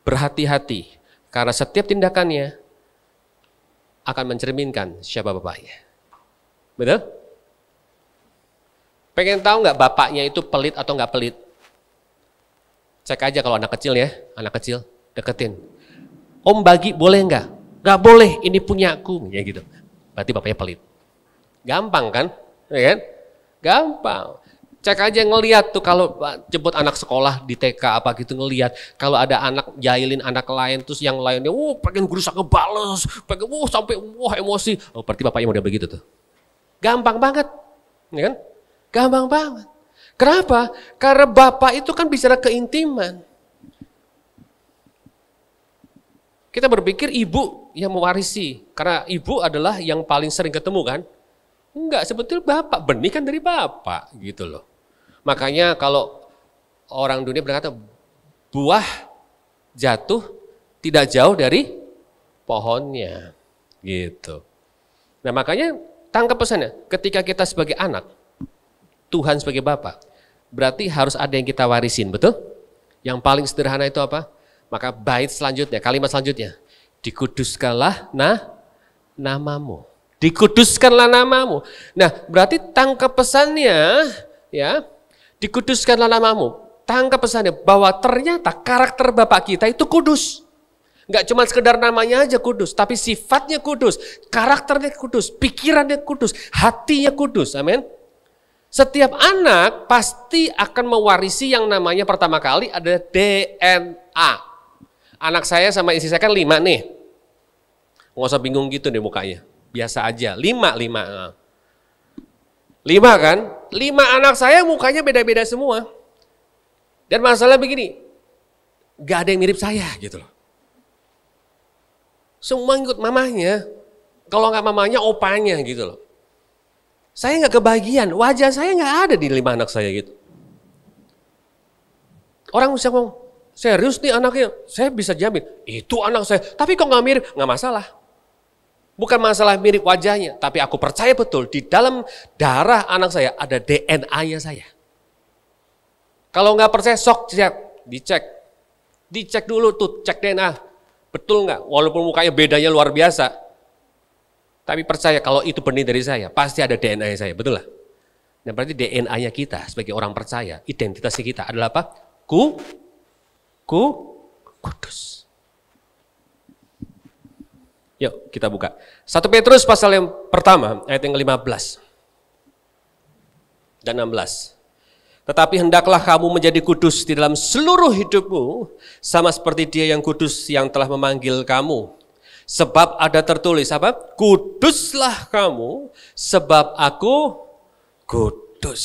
S1: berhati-hati. Karena setiap tindakannya akan mencerminkan siapa bapaknya. Betul? Pengen tahu nggak bapaknya itu pelit atau nggak pelit? Cek aja kalau anak kecil ya, anak kecil deketin. Om bagi boleh nggak? Nggak boleh, ini punyaku, ya gitu. Berarti bapaknya pelit. Gampang kan? Ya kan? Gampang. Cek aja ngelihat tuh kalau jemput anak sekolah di TK apa gitu ngelihat kalau ada anak jahilin anak lain terus yang lainnya, pengen berusaha ngebales, pengen sampai emosi. Oh berarti bapaknya udah begitu tuh. Gampang banget, ya kan? Gampang banget. Kenapa? Karena bapak itu kan bicara keintiman. Kita berpikir ibu yang mewarisi, karena ibu adalah yang paling sering ketemu kan? Enggak, sebetulnya bapak, benih kan dari bapak gitu loh. Makanya kalau orang dunia berkata buah jatuh tidak jauh dari pohonnya gitu. Nah makanya tangkap pesannya, ketika kita sebagai anak, Tuhan sebagai Bapa, berarti harus ada yang kita warisin, betul? Yang paling sederhana itu apa? Maka bait selanjutnya, kalimat selanjutnya, dikuduskanlah namamu. Dikuduskanlah namamu. Nah, berarti tangkap pesannya, ya, dikuduskanlah namamu. Tangkap pesannya bahwa ternyata karakter Bapak kita itu kudus. Enggak cuma sekedar namanya aja kudus, tapi sifatnya kudus, karakternya kudus, pikirannya kudus, hatinya kudus. Amin. Setiap anak pasti akan mewarisi yang namanya pertama kali ada DNA. Anak saya sama istri saya kan 5 nih. Nggak usah bingung gitu deh mukanya. Biasa aja, 5 kan? 5 anak saya mukanya beda-beda semua. Dan masalah begini, gak ada yang mirip saya gitu loh. Semua ikut mamanya, kalau gak mamanya opanya gitu loh. Saya gak kebagian, wajah saya gak ada di 5 anak saya gitu. Orang bisa ngomong, serius nih anaknya, saya bisa jamin, itu anak saya, tapi kok gak mirip, gak masalah. Bukan masalah mirip wajahnya, tapi aku percaya betul di dalam darah anak saya ada DNA-nya saya. Kalau nggak percaya sok dicek. Dicek dulu tuh, cek DNA. Betul nggak? Walaupun mukanya bedanya luar biasa. Tapi percaya kalau itu benih dari saya, pasti ada DNA-nya saya, betul lah. Nah berarti DNA-nya kita sebagai orang percaya, identitasnya kita adalah apa? Kudus. Yuk kita buka. 1 Petrus pasal yang pertama ayat yang ke-15 dan 16. Tetapi hendaklah kamu menjadi kudus di dalam seluruh hidupmu, sama seperti Dia yang kudus yang telah memanggil kamu. Sebab ada tertulis apa? Kuduslah kamu sebab aku kudus.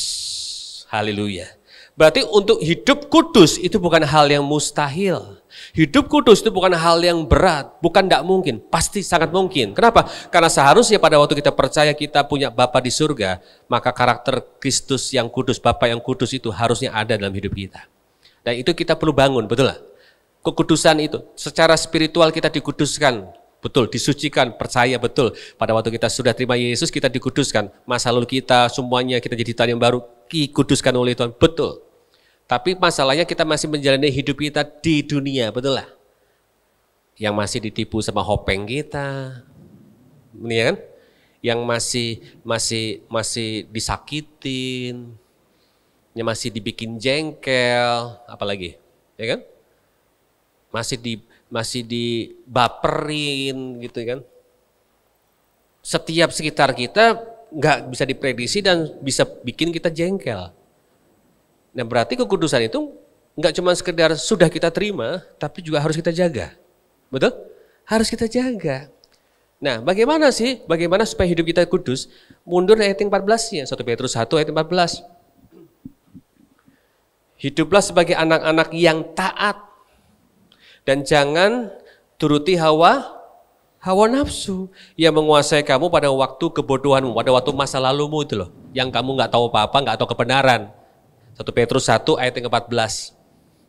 S1: Haleluya. Berarti untuk hidup kudus itu bukan hal yang mustahil. Hidup kudus itu bukan hal yang berat, bukan tidak mungkin, pasti sangat mungkin. Kenapa? Karena seharusnya pada waktu kita percaya kita punya Bapa di surga, maka karakter Kristus yang kudus, Bapa yang kudus itu harusnya ada dalam hidup kita. Dan itu kita perlu bangun, betul lah. Kekudusan itu, secara spiritual kita dikuduskan, betul, disucikan, percaya betul. Pada waktu kita sudah terima Yesus, kita dikuduskan. Masa lalu kita, semuanya kita jadi tahun yang baru, dikuduskan oleh Tuhan, betul. Tapi masalahnya kita masih menjalani hidup kita di dunia, betul lah. Yang masih ditipu sama hopeng kita, ya kan? Yang masih disakitin, yang masih dibikin jengkel, apalagi, ya kan? Masih dibaperin, gitu kan? Setiap sekitar kita nggak bisa diprediksi dan bisa bikin kita jengkel. Nah berarti kekudusan itu enggak cuma sekedar sudah kita terima, tapi juga harus kita jaga. Betul? Harus kita jaga. Nah bagaimana sih? Bagaimana supaya hidup kita kudus? Mundur ayat yang 14-nya, 1 Petrus 1 ayat 14. Hiduplah sebagai anak-anak yang taat. Dan jangan turuti hawa nafsu yang menguasai kamu pada waktu kebodohanmu, pada waktu masa lalumu itu loh. Yang kamu enggak tahu apa-apa, enggak tahu kebenaran. 1 Petrus 1 ayat yang ke-14.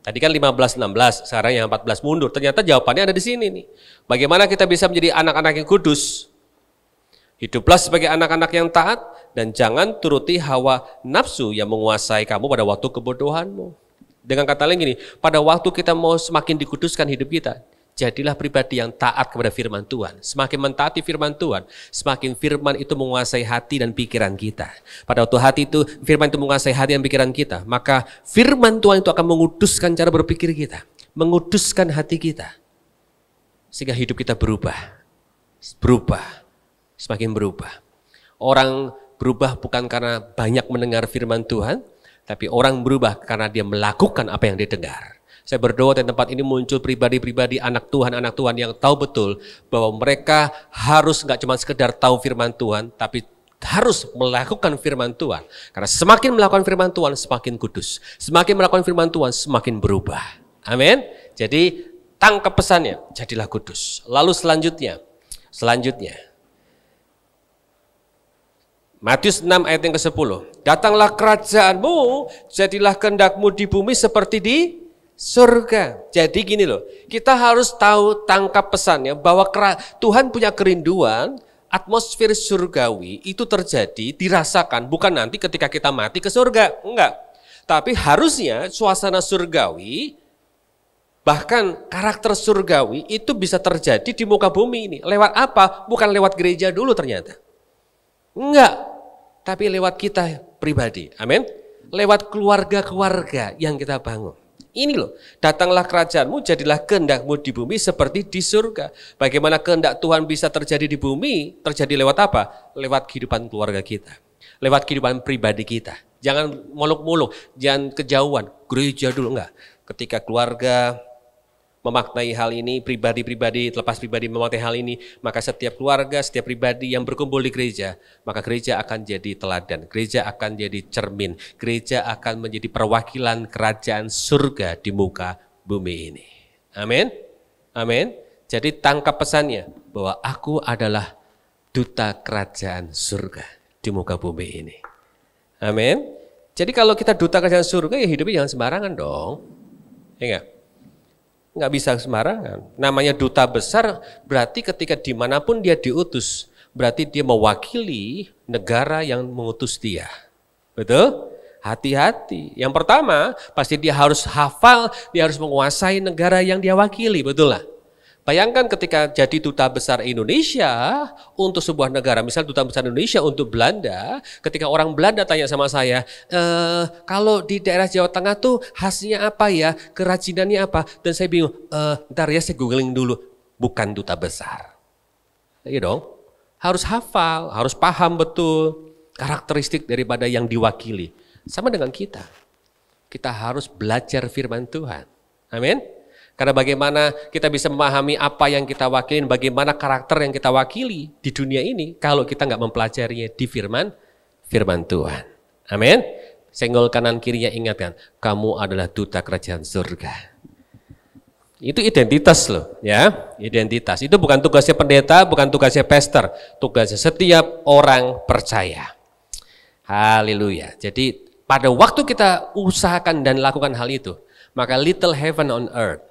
S1: Tadi kan 15-16, sekarang yang 14 mundur. Ternyata jawabannya ada di sini nih. Bagaimana kita bisa menjadi anak-anak yang kudus? Hiduplah sebagai anak-anak yang taat dan jangan turuti hawa nafsu yang menguasai kamu pada waktu kebodohanmu. Dengan kata lain gini, pada waktu kita mau semakin dikuduskan hidup kita, jadilah pribadi yang taat kepada firman Tuhan. Semakin mentaati firman Tuhan, semakin firman itu menguasai hati dan pikiran kita. Pada waktu hati itu, firman itu menguasai hati dan pikiran kita, maka firman Tuhan itu akan menguduskan cara berpikir kita, menguduskan hati kita. Sehingga hidup kita berubah, semakin berubah. Orang berubah bukan karena banyak mendengar firman Tuhan, tapi orang berubah karena dia melakukan apa yang dia dengar. Saya berdoa di tempat ini muncul pribadi-pribadi anak Tuhan yang tahu betul bahwa mereka harus nggak cuma sekedar tahu firman Tuhan, tapi harus melakukan firman Tuhan. Karena semakin melakukan firman Tuhan, semakin kudus. Semakin melakukan firman Tuhan, semakin berubah. Amin. Jadi tangkap pesannya, jadilah kudus. Lalu selanjutnya. Matius 6 ayat yang ke-10. Datanglah kerajaanmu, jadilah kehendakmu di bumi seperti di surga. Jadi gini loh, kita harus tahu tangkap pesannya bahwa Tuhan punya kerinduan, atmosfer surgawi itu terjadi, dirasakan bukan nanti ketika kita mati ke surga, enggak. Tapi harusnya suasana surgawi, bahkan karakter surgawi itu bisa terjadi di muka bumi ini. Lewat apa? Bukan lewat gereja dulu ternyata. Enggak, tapi lewat kita pribadi. Amin. Lewat keluarga-keluarga yang kita bangun. Ini loh, datanglah kerajaanmu, jadilah kehendakmu di bumi seperti di surga. Bagaimana kehendak Tuhan bisa terjadi di bumi? Terjadi lewat apa? Lewat kehidupan keluarga kita. Lewat kehidupan pribadi kita. Jangan muluk-muluk, jangan kejauhan. Gereja dulu, enggak. Ketika keluarga memaknai hal ini, pribadi-pribadi, lepas pribadi memaknai hal ini, maka setiap keluarga, setiap pribadi yang berkumpul di gereja, maka gereja akan jadi teladan, gereja akan jadi cermin, gereja akan menjadi perwakilan kerajaan surga di muka bumi ini. Amin. Amin. Jadi tangkap pesannya bahwa aku adalah duta kerajaan surga di muka bumi ini. Amin. Jadi kalau kita duta kerajaan surga, ya hidupnya jangan sembarangan dong. Ya enggak? Nggak bisa sembarangan. Namanya duta besar berarti ketika dimanapun dia diutus, berarti dia mewakili negara yang mengutus dia. Betul? Hati-hati. Yang pertama, pasti dia harus hafal, dia harus menguasai negara yang dia wakili, betul lah? Bayangkan ketika jadi duta besar Indonesia untuk sebuah negara, misal duta besar Indonesia untuk Belanda, ketika orang Belanda tanya sama saya, kalau di daerah Jawa Tengah tuh khasnya apa ya, kerajinannya apa? Dan saya bingung, ntar ya saya googling dulu, bukan duta besar. Iya dong, harus hafal, harus paham betul karakteristik daripada yang diwakili. Sama dengan kita harus belajar firman Tuhan, amin. Karena bagaimana kita bisa memahami apa yang kita wakilin, bagaimana karakter yang kita wakili di dunia ini kalau kita nggak mempelajarinya di firman Tuhan. Amin. Senggol kanan kirinya ingatkan, kamu adalah duta kerajaan surga. Itu identitas loh, ya, identitas. Itu bukan tugasnya pendeta, bukan tugasnya pastor, tugasnya setiap orang percaya. Haleluya. Jadi pada waktu kita usahakan dan lakukan hal itu, maka little heaven on earth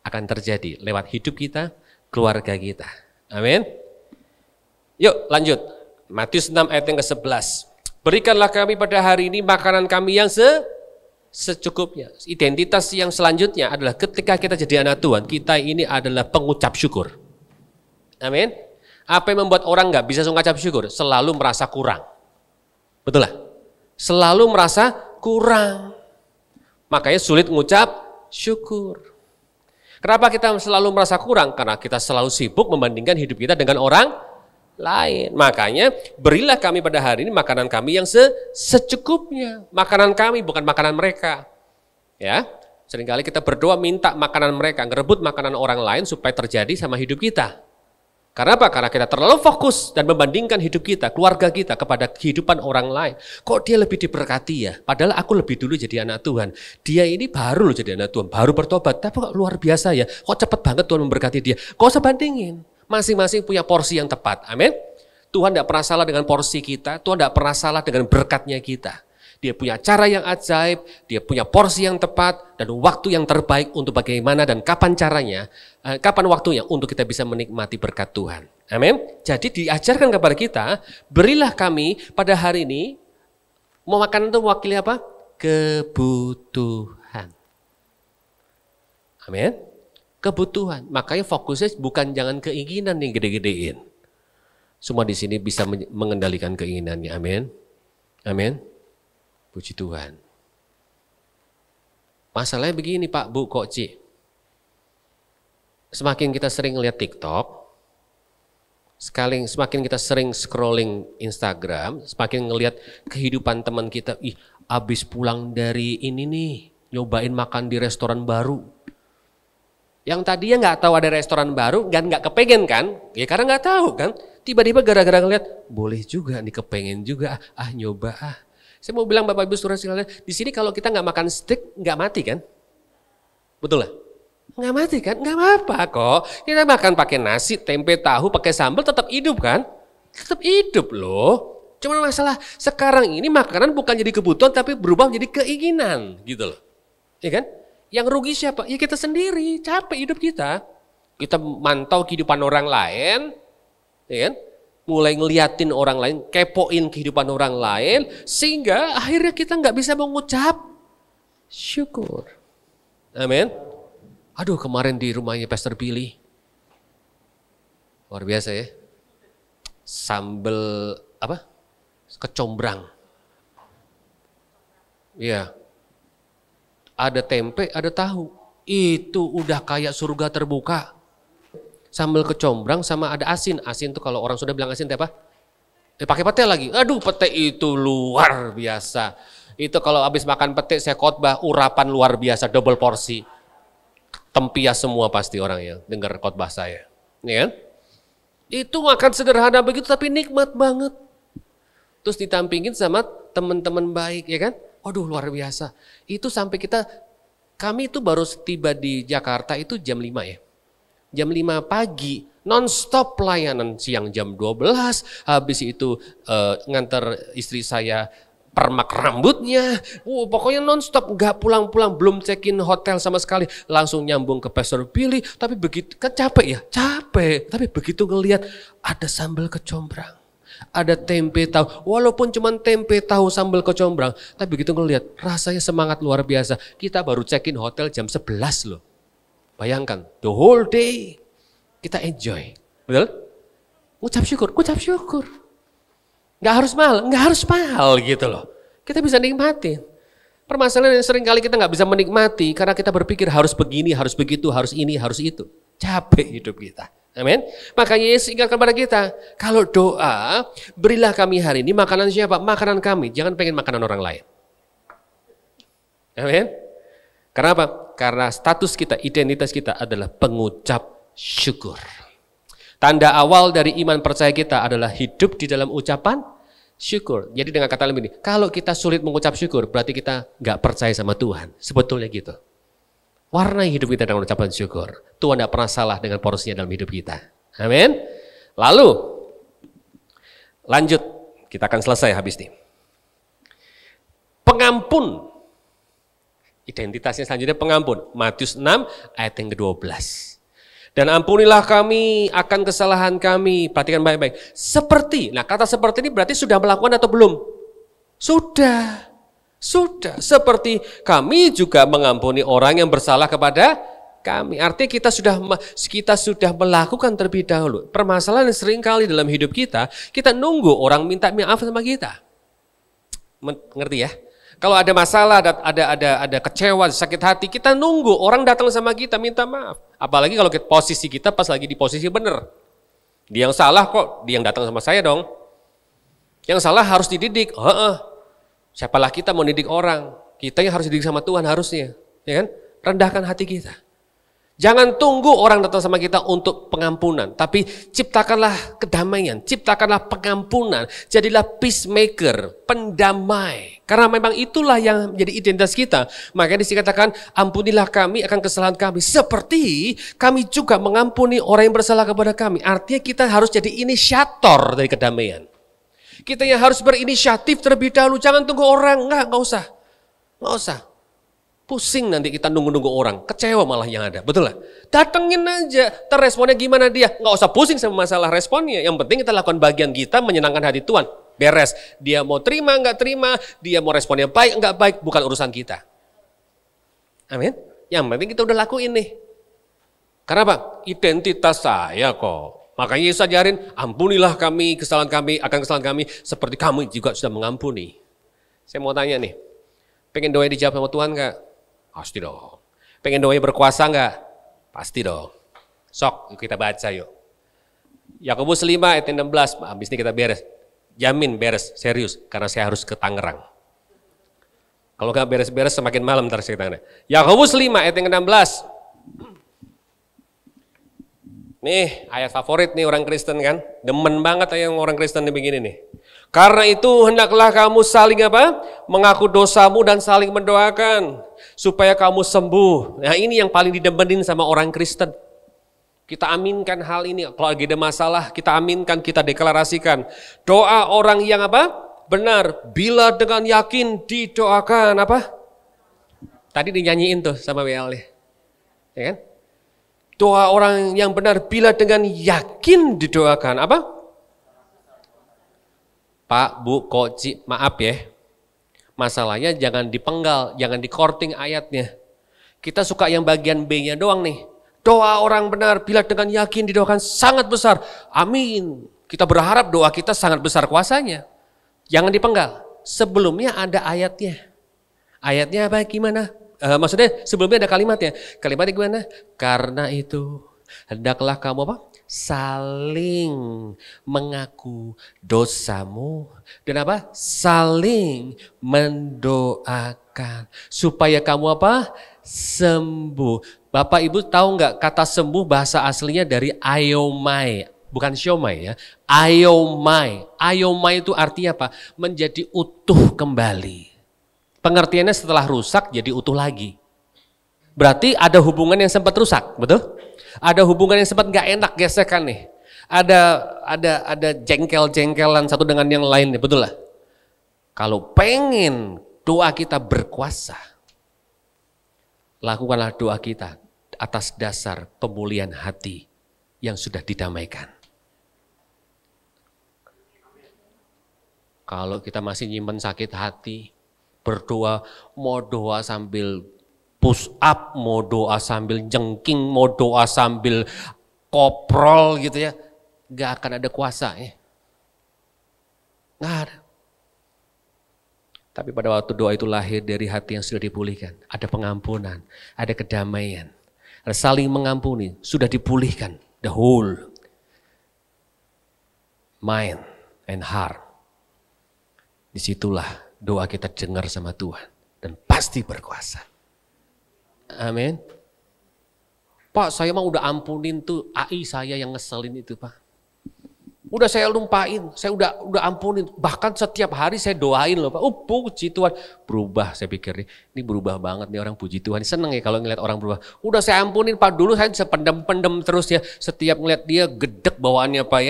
S1: akan terjadi lewat hidup kita, keluarga kita. Amin. Yuk lanjut. Matius 6 ayat yang ke-11. Berikanlah kami pada hari ini makanan kami yang secukupnya. Identitas yang selanjutnya adalah ketika kita jadi anak Tuhan, kita ini adalah pengucap syukur. Amin. Apa yang membuat orang nggak bisa mengucap syukur? Selalu merasa kurang. Betul lah? Selalu merasa kurang. Makanya sulit mengucap syukur. Kenapa kita selalu merasa kurang? Karena kita selalu sibuk membandingkan hidup kita dengan orang lain. Makanya berilah kami pada hari ini makanan kami yang secukupnya. Makanan kami bukan makanan mereka. Ya, seringkali kita berdoa minta makanan mereka, ngerebut makanan orang lain supaya terjadi sama hidup kita. Karena apa? Karena kita terlalu fokus dan membandingkan hidup kita, keluarga kita kepada kehidupan orang lain. Kok dia lebih diberkati ya? Padahal aku lebih dulu jadi anak Tuhan. Dia ini baru loh jadi anak Tuhan, baru bertobat. Tapi kok luar biasa ya? Kok cepat banget Tuhan memberkati dia? Kok usah bandingin? Masing-masing punya porsi yang tepat. Amin. Tuhan tidak pernah salah dengan porsi kita. Tuhan tidak pernah salah dengan berkatnya kita. Dia punya cara yang ajaib, dia punya porsi yang tepat, dan waktu yang terbaik untuk bagaimana dan kapan caranya, kapan waktunya untuk kita bisa menikmati berkat Tuhan. Amin. Jadi diajarkan kepada kita, berilah kami pada hari ini, mau makan itu mewakili apa? Kebutuhan. Amin. Kebutuhan. Makanya fokusnya bukan jangan keinginan yang gede-gedein. Semua di sini bisa mengendalikan keinginannya. Amin. Amin. Puji Tuhan. Masalahnya begini Pak, Bu, Kok Ci. Semakin kita sering lihat TikTok, semakin kita sering scrolling Instagram, semakin ngelihat kehidupan teman kita, abis pulang dari ini nih, nyobain makan di restoran baru. Yang tadinya nggak tahu ada restoran baru, nggak kepengen kan? Ya karena nggak tahu kan. Tiba-tiba gara-gara ngeliat, boleh juga nih kepengen juga, nyoba . Saya mau bilang Bapak Ibu Saudara sekalian, di sini kalau kita nggak makan steak nggak mati kan? Betul lah? Nggak mati kan? Nggak apa-apa kok. Kita makan pakai nasi, tempe, tahu, pakai sambal tetap hidup kan? Tetap hidup loh. Cuma masalah sekarang ini makanan bukan jadi kebutuhan tapi berubah menjadi keinginan gitu loh. Ya kan? Yang rugi siapa? Ya kita sendiri, capek hidup kita. Kita mantau kehidupan orang lain, ya kan? Mulai ngeliatin orang lain, kepoin kehidupan orang lain, sehingga akhirnya kita nggak bisa mengucap syukur. Amin. Aduh, kemarin di rumahnya Pastor Billy, luar biasa ya. Sambal apa? kecombrang. Iya. Ada tempe, ada tahu. Itu udah kayak surga terbuka. Sambal kecombrang sama ada asin. Asin tuh kalau orang sudah bilang asin itu apa? Pakai pete lagi. Aduh, pete itu luar biasa. Itu kalau habis makan pete saya khotbah urapan luar biasa, double porsi. Tempias semua pasti orang yang dengar khotbah saya. Ya kan? Itu makan sederhana begitu tapi nikmat banget. Terus ditampingin sama teman-teman baik, ya kan? Waduh, luar biasa. Itu sampai kami itu baru tiba di Jakarta itu jam 5 ya. Jam 5 pagi, non-stop pelayanan siang jam 12. Habis itu nganter istri saya permak rambutnya. Pokoknya non-stop, nggak pulang-pulang, belum check-in hotel sama sekali. Langsung nyambung ke Pastor Billy. Tapi begitu, kan capek ya? Capek. Tapi begitu ngelihat ada sambal kecombrang. Ada tempe tahu, walaupun cuma tempe tahu sambal kecombrang, tapi begitu ngelihat rasanya semangat luar biasa. Kita baru check-in hotel jam 11 loh. Bayangkan, the whole day kita enjoy. Betul? Ucap syukur. Nggak harus mahal gitu loh. Kita bisa nikmatin. Permasalahan yang sering kali kita nggak bisa menikmati karena kita berpikir harus begini, harus begitu, harus ini, harus itu. Capek hidup kita. Amin. Makanya Yesus ingat kepada kita, kalau doa, berilah kami hari ini makanan siapa? Makanan kami, jangan pengen makanan orang lain. Amin. Karena apa? Karena status kita, identitas kita adalah pengucap syukur. Tanda awal dari iman percaya kita adalah hidup di dalam ucapan syukur. Jadi dengan kata lain ini, kalau kita sulit mengucap syukur, berarti kita nggak percaya sama Tuhan. Sebetulnya gitu. Warnai hidup kita dengan ucapan syukur. Tuhan tidak pernah salah dengan porsinya dalam hidup kita. Amin. Lalu, lanjut. Kita akan selesai habis ini. Pengampun. Identitasnya selanjutnya pengampun. Matius 6 ayat yang ke-12. Dan ampunilah kami akan kesalahan kami. Perhatikan baik-baik. Seperti, nah kata seperti ini berarti sudah melakukan atau belum? Sudah. Seperti kami juga mengampuni orang yang bersalah kepada kami. Artinya kita sudah melakukan terlebih dahulu. Permasalahan yang sering kali dalam hidup kita nunggu orang minta maaf sama kita. Ngerti ya? Kalau ada masalah, ada kecewa, sakit hati, kita nunggu orang datang sama kita minta maaf. Apalagi kalau posisi kita pas lagi di posisi benar. Dia yang salah kok, dia yang datang sama saya dong. Yang salah harus dididik. Siapalah kita mau didik orang, kita yang harus didik sama Tuhan harusnya, ya kan? Rendahkan hati kita. Jangan tunggu orang datang sama kita untuk pengampunan, tapi ciptakanlah kedamaian, ciptakanlah pengampunan, jadilah peacemaker, pendamai. Karena memang itulah yang menjadi identitas kita. Makanya dikatakan, ampunilah kami akan kesalahan kami, seperti kami juga mengampuni orang yang bersalah kepada kami. Artinya kita harus jadi inisiator dari kedamaian. Kita yang harus berinisiatif terlebih dahulu, jangan tunggu orang, nggak usah. Pusing nanti kita nunggu-nunggu orang, kecewa malah yang ada, betul lah. Datengin aja, responnya gimana dia, nggak usah pusing sama masalah responnya. Yang penting kita lakukan bagian kita menyenangkan hati Tuhan, beres. Dia mau terima, nggak terima, dia mau responnya baik, nggak baik, bukan urusan kita. Amin. Yang penting kita udah lakuin nih. Karena apa? Identitas saya kok. Makanya Yesus ajarin, ampunilah kami kesalahan kami, akan kesalahan kami, seperti kami juga sudah mengampuni. Saya mau tanya nih, pengen doa dijawab sama Tuhan nggak? Pasti dong. Pengen doanya berkuasa nggak? Pasti dong. Sok, kita baca yuk. Yakobus 5 ayat 16, habis ini kita beres. Jamin beres, serius, karena saya harus ke Tangerang. Kalau nggak beres-beres semakin malam ntar saya ke Tangerang. Yakobus 5 ayat 16. Nih ayat favorit nih orang Kristen kan, demen banget yang orang Kristen nih begini nih. Karena itu hendaklah kamu saling apa? Mengaku dosamu dan saling mendoakan supaya kamu sembuh. Nah ini yang paling didemenin sama orang Kristen. Kita aminkan hal ini, kalau lagi ada masalah kita aminkan, kita deklarasikan. Doa orang yang apa? Benar, bila dengan yakin didoakan apa? Tadi dinyanyiin tuh sama WL ya kan? Doa orang yang benar bila dengan yakin didoakan. Apa? Pak, Bu, Koci, maaf ya. Masalahnya jangan dipenggal, jangan dikorting ayatnya. Kita suka yang bagian B-nya doang nih. Doa orang benar bila dengan yakin didoakan sangat besar. Amin. Kita berharap doa kita sangat besar kuasanya. Jangan dipenggal. Sebelumnya ada ayatnya. Ayatnya apa? Gimana? Maksudnya sebelumnya ada kalimatnya. Kalimatnya gimana? Karena itu hendaklah kamu apa? Saling mengaku dosamu dan apa? Saling mendoakan supaya kamu apa? Sembuh. Bapak Ibu tahu nggak kata sembuh bahasa aslinya dari aiomai, bukan siomai ya. Aiomai. Aiomai itu artinya apa? Menjadi utuh kembali. Pengertiannya setelah rusak jadi utuh lagi. Berarti ada hubungan yang sempat rusak, betul? Ada hubungan yang sempat nggak enak, gesekan nih. Ada jengkel-jengkelan satu dengan yang lain, betul lah. Kalau pengen doa kita berkuasa, lakukanlah doa kita atas dasar pemulihan hati yang sudah didamaikan. Kalau kita masih nyimpen sakit hati, berdoa, mau doa sambil push up, mau doa sambil jengking, mau doa sambil koprol gitu ya, gak akan ada kuasa ya. Gak ada. Tapi pada waktu doa itu lahir dari hati yang sudah dipulihkan, ada pengampunan, ada kedamaian, ada saling mengampuni, sudah dipulihkan, the whole mind and heart. Disitulah doa kita dengar sama Tuhan dan pasti berkuasa. Amin. Pak, saya mah udah ampunin tuh AI saya yang ngeselin itu, Pak. Udah saya lumpain, saya udah ampunin. Bahkan setiap hari saya doain loh, Pak. Puji Tuhan. Berubah, saya pikir ini berubah banget nih orang, puji Tuhan. Seneng ya kalau ngeliat orang berubah. Udah saya ampunin, Pak. Dulu saya bisa pendem terus ya. Setiap ngeliat dia gedek bawaannya, Pak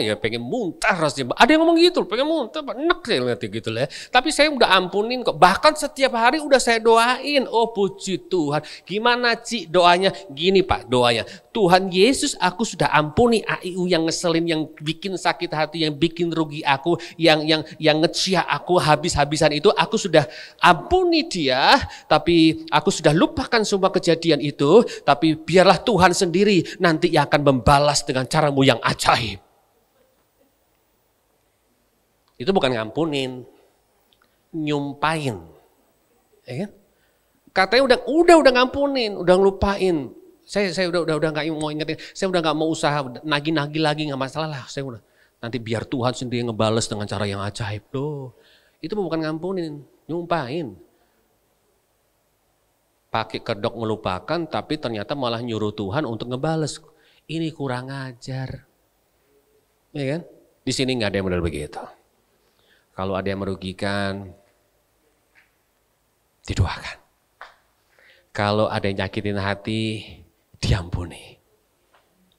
S1: ya pengen muntah rasanya. Ada yang ngomong gitu, pengen muntah, Pak. Enak saya ngeliat gitu lah. Tapi saya udah ampunin kok. Bahkan setiap hari udah saya doain. Oh puji Tuhan. Gimana Ci doanya? Gini Pak doanya. Tuhan Yesus, aku sudah ampuni AIU yang ngeselin, yang bikin sakit hati, yang bikin rugi aku, yang ngecia aku habis-habisan itu, aku sudah ampuni dia, tapi aku sudah lupakan semua kejadian itu, tapi biarlah Tuhan sendiri nanti yang akan membalas dengan caramu yang ajaib. Itu bukan ngampunin, nyumpain. Ya kan? Katanya udah ngampunin, udah ngelupain. Saya udah nggak mau ingetin, saya udah nggak mau usaha nagih lagi, nggak masalah lah. Saya udah nanti biar Tuhan sendiri ngebales dengan cara yang ajaib loh. Itu bukan ngampunin, nyumpahin. Pakai kedok ngelupakan, tapi ternyata malah nyuruh Tuhan untuk ngebales. Ini kurang ajar, ya kan? Di sini nggak ada yang benar begitu. Kalau ada yang merugikan, didoakan. Kalau ada yang nyakitin hati, diampuni.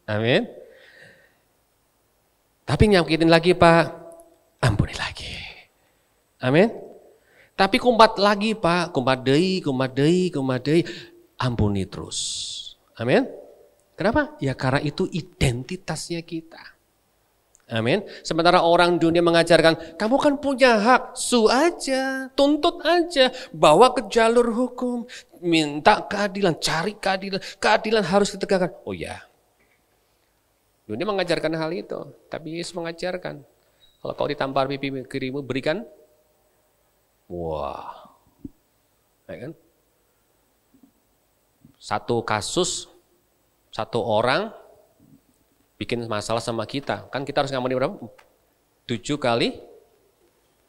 S1: Amin. Tapi nyakitin lagi Pak, ampuni lagi. Amin. Tapi kumpat lagi Pak, kumpat deui, ampuni terus. Amin. Kenapa? Ya karena itu identitasnya kita. Amin. Sementara orang dunia mengajarkan, kamu kan punya hak, su aja, tuntut aja, bawa ke jalur hukum, minta keadilan, cari keadilan, keadilan harus ditegakkan. Oh ya, dunia mengajarkan hal itu, tapi Yesus mengajarkan, kalau kau ditampar pipi kirimu, berikan, wah, ya kan? Satu kasus, satu orang, bikin masalah sama kita, kan kita harus ngampuni berapa? 7 kali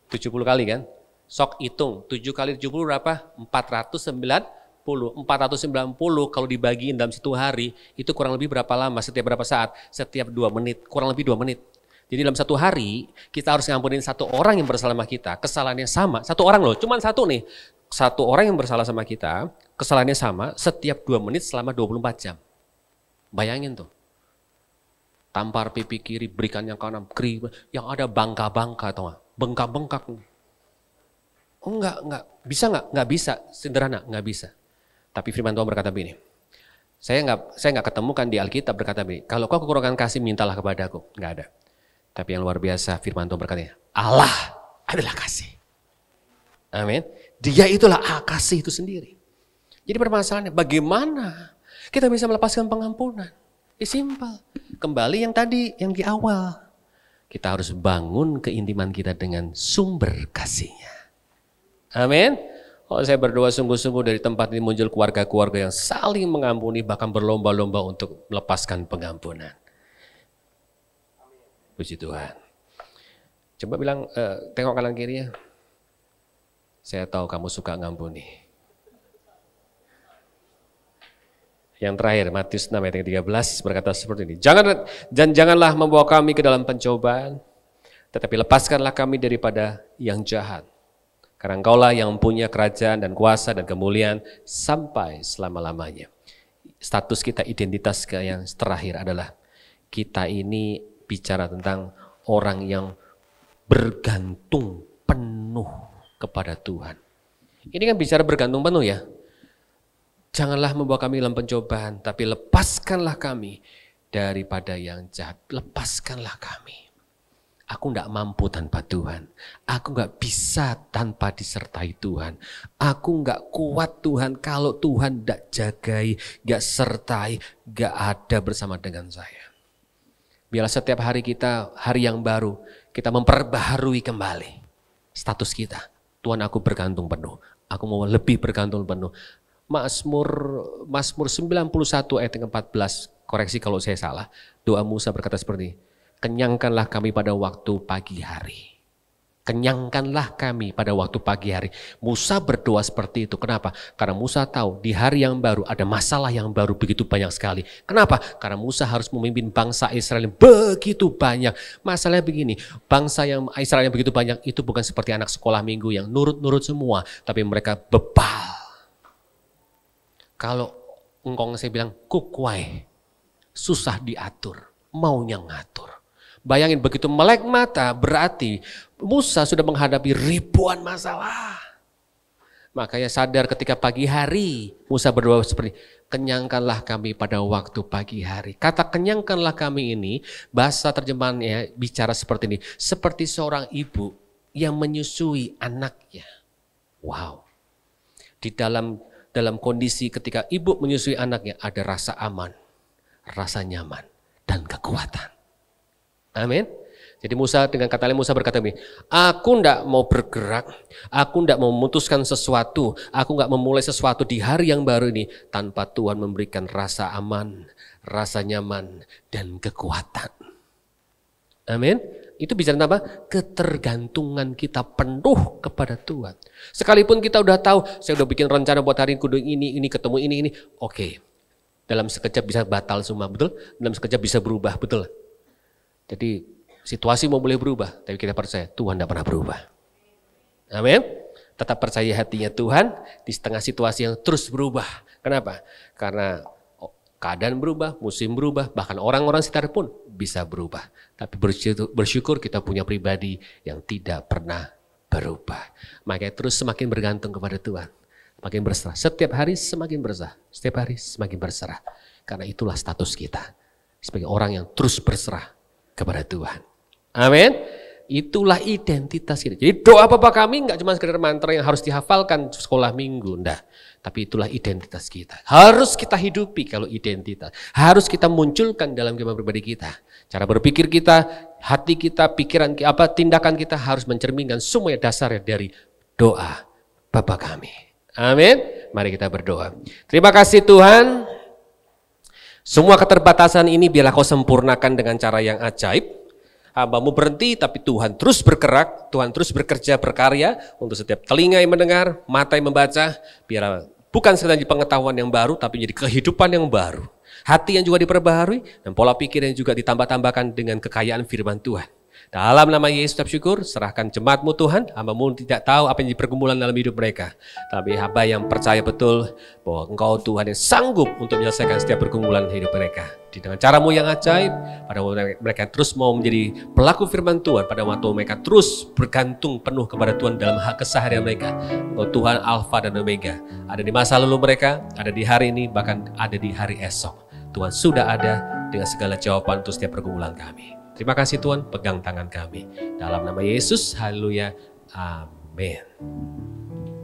S1: 70 kali kan? Sok hitung, 7 kali 70 berapa? 490. 490 kalau dibagiin dalam 1 hari, itu kurang lebih berapa lama? Setiap berapa saat? Setiap 2 menit, kurang lebih 2 menit. Jadi dalam 1 hari, kita harus ngampunin 1 orang yang bersalah sama kita, kesalahannya sama. 1 orang loh, cuman 1 nih. 1 orang yang bersalah sama kita, kesalahannya sama, setiap 2 menit selama 24 jam. Bayangin tuh. Tampar pipi kiri, berikan yang kanan, yang ada bangka-bangka atau bengkak-bengkak. Oh enggak, bisa enggak? Enggak bisa, sederhana, enggak bisa. Tapi firman Tuhan berkata begini, saya enggak ketemukan di Alkitab berkata begini, kalau kau kekurangan kasih mintalah kepadaku, enggak ada. Tapi yang luar biasa firman Tuhan berkata, Allah adalah kasih. Amin. Dia itulah kasih itu sendiri. Jadi permasalahannya bagaimana kita bisa melepaskan pengampunan? Simpel. Kembali yang tadi, yang di awal. kita harus bangun keintiman kita dengan sumber kasih-Nya. Amin. Saya berdoa sungguh-sungguh dari tempat ini muncul keluarga-keluarga yang saling mengampuni, bahkan berlomba-lomba untuk melepaskan pengampunan. Puji Tuhan. Coba bilang, tengok kanan kirinya. Saya tahu kamu suka ngampuni. Yang terakhir, Matius 6 ayat 13 berkata seperti ini. Janganlah membawa kami ke dalam pencobaan, tetapi lepaskanlah kami daripada yang jahat. Karena Engkaulah yang mempunyai kerajaan dan kuasa dan kemuliaan sampai selama-lamanya. Status kita, identitas yang terakhir adalah kita ini bicara tentang orang yang bergantung penuh kepada Tuhan. Ini kan bicara bergantung penuh ya. Janganlah membawa kami dalam pencobaan, tapi lepaskanlah kami daripada yang jahat. Lepaskanlah kami. Aku tidak mampu tanpa Tuhan. Aku tidak bisa tanpa disertai Tuhan. Aku tidak kuat Tuhan kalau Tuhan tidak jagai, tidak sertai, tidak ada bersama dengan saya. Biarlah setiap hari kita, hari yang baru, kita memperbaharui kembali status kita. Tuhan, aku bergantung penuh. Aku mau lebih bergantung penuh. Mazmur 91 ayat 14, koreksi kalau saya salah. Doa Musa berkata seperti ini. Kenyangkanlah kami pada waktu pagi hari. Kenyangkanlah kami pada waktu pagi hari. Musa berdoa seperti itu. Kenapa? Karena Musa tahu di hari yang baru ada masalah yang baru begitu banyak sekali. Kenapa? Karena Musa harus memimpin bangsa Israel yang begitu banyak. Masalahnya begini, bangsa yang Israel yang begitu banyak itu bukan seperti anak sekolah minggu yang nurut-nurut semua. Tapi mereka bebal. Kalau engkong saya bilang kukwai, susah diatur, maunya ngatur. Bayangin begitu melek mata berarti Musa sudah menghadapi ribuan masalah. Makanya sadar ketika pagi hari Musa berdoa seperti kenyangkanlah kami pada waktu pagi hari. Kata kenyangkanlah kami ini bahasa terjemahannya bicara seperti ini. Seperti seorang ibu yang menyusui anaknya. Wow. Di dalam kondisi ketika ibu menyusui anaknya ada rasa aman, rasa nyaman dan kekuatan. Amin. Jadi Musa dengan kata lain Musa berkata begini, aku tidak mau bergerak, aku tidak mau memutuskan sesuatu, aku tidak memulai sesuatu di hari yang baru ini tanpa Tuhan memberikan rasa aman, rasa nyaman dan kekuatan. Amin. Itu bicara tentang apa? Ketergantungan kita penuh kepada Tuhan. Sekalipun kita udah tahu, saya udah bikin rencana buat hari ini ketemu ini. Oke. Dalam sekejap bisa batal semua, betul? Dalam sekejap bisa berubah, betul? Jadi situasi mau boleh berubah, tapi kita percaya Tuhan tidak pernah berubah. Amin. Tetap percaya hatinya Tuhan di setengah situasi yang terus berubah. Kenapa? Karena keadaan berubah, musim berubah, bahkan orang-orang sekitar pun bisa berubah. Tapi bersyukur kita punya pribadi yang tidak pernah berubah. Makanya terus semakin bergantung kepada Tuhan. Semakin berserah. Setiap hari semakin berserah. Setiap hari semakin berserah. Karena itulah status kita. Sebagai orang yang terus berserah kepada Tuhan. Amin. Itulah identitas kita. Jadi doa Bapa kami enggak cuma sekedar mantra yang harus dihafalkan sekolah minggu. Enggak. Tapi itulah identitas kita. Harus kita hidupi kalau identitas. Harus kita munculkan dalam kehidupan pribadi kita. Cara berpikir kita, hati kita, pikiran kita, tindakan kita harus mencerminkan semua dasarnya dari doa Bapa kami. Amin. Mari kita berdoa. Terima kasih Tuhan. Semua keterbatasan ini biarlah kau sempurnakan dengan cara yang ajaib. Hamba-Mu berhenti tapi Tuhan terus bergerak, Tuhan terus bekerja berkarya untuk setiap telinga yang mendengar, mata yang membaca. Biarlah bukan sekedar pengetahuan yang baru tapi menjadi kehidupan yang baru. Hati yang juga diperbaharui dan pola pikir yang juga ditambah-tambahkan dengan kekayaan firman Tuhan. Dalam nama Yesus ucap syukur, serahkan jemaat-Mu Tuhan, hamba-Mu tidak tahu apa yang jadi pergumulan dalam hidup mereka. Tapi hamba yang percaya betul bahwa Engkau Tuhan yang sanggup untuk menyelesaikan setiap pergumulan hidup mereka. Dengan cara-Mu yang ajaib, pada waktu mereka terus mau menjadi pelaku firman Tuhan, pada waktu mereka terus bergantung penuh kepada Tuhan dalam hak keseharian mereka. Engkau Tuhan Alfa dan Omega, ada di masa lalu mereka, ada di hari ini, bahkan ada di hari esok. Tuhan sudah ada dengan segala jawaban untuk setiap pergumulan kami. Terima kasih Tuhan, pegang tangan kami. Dalam nama Yesus, haleluya, amin.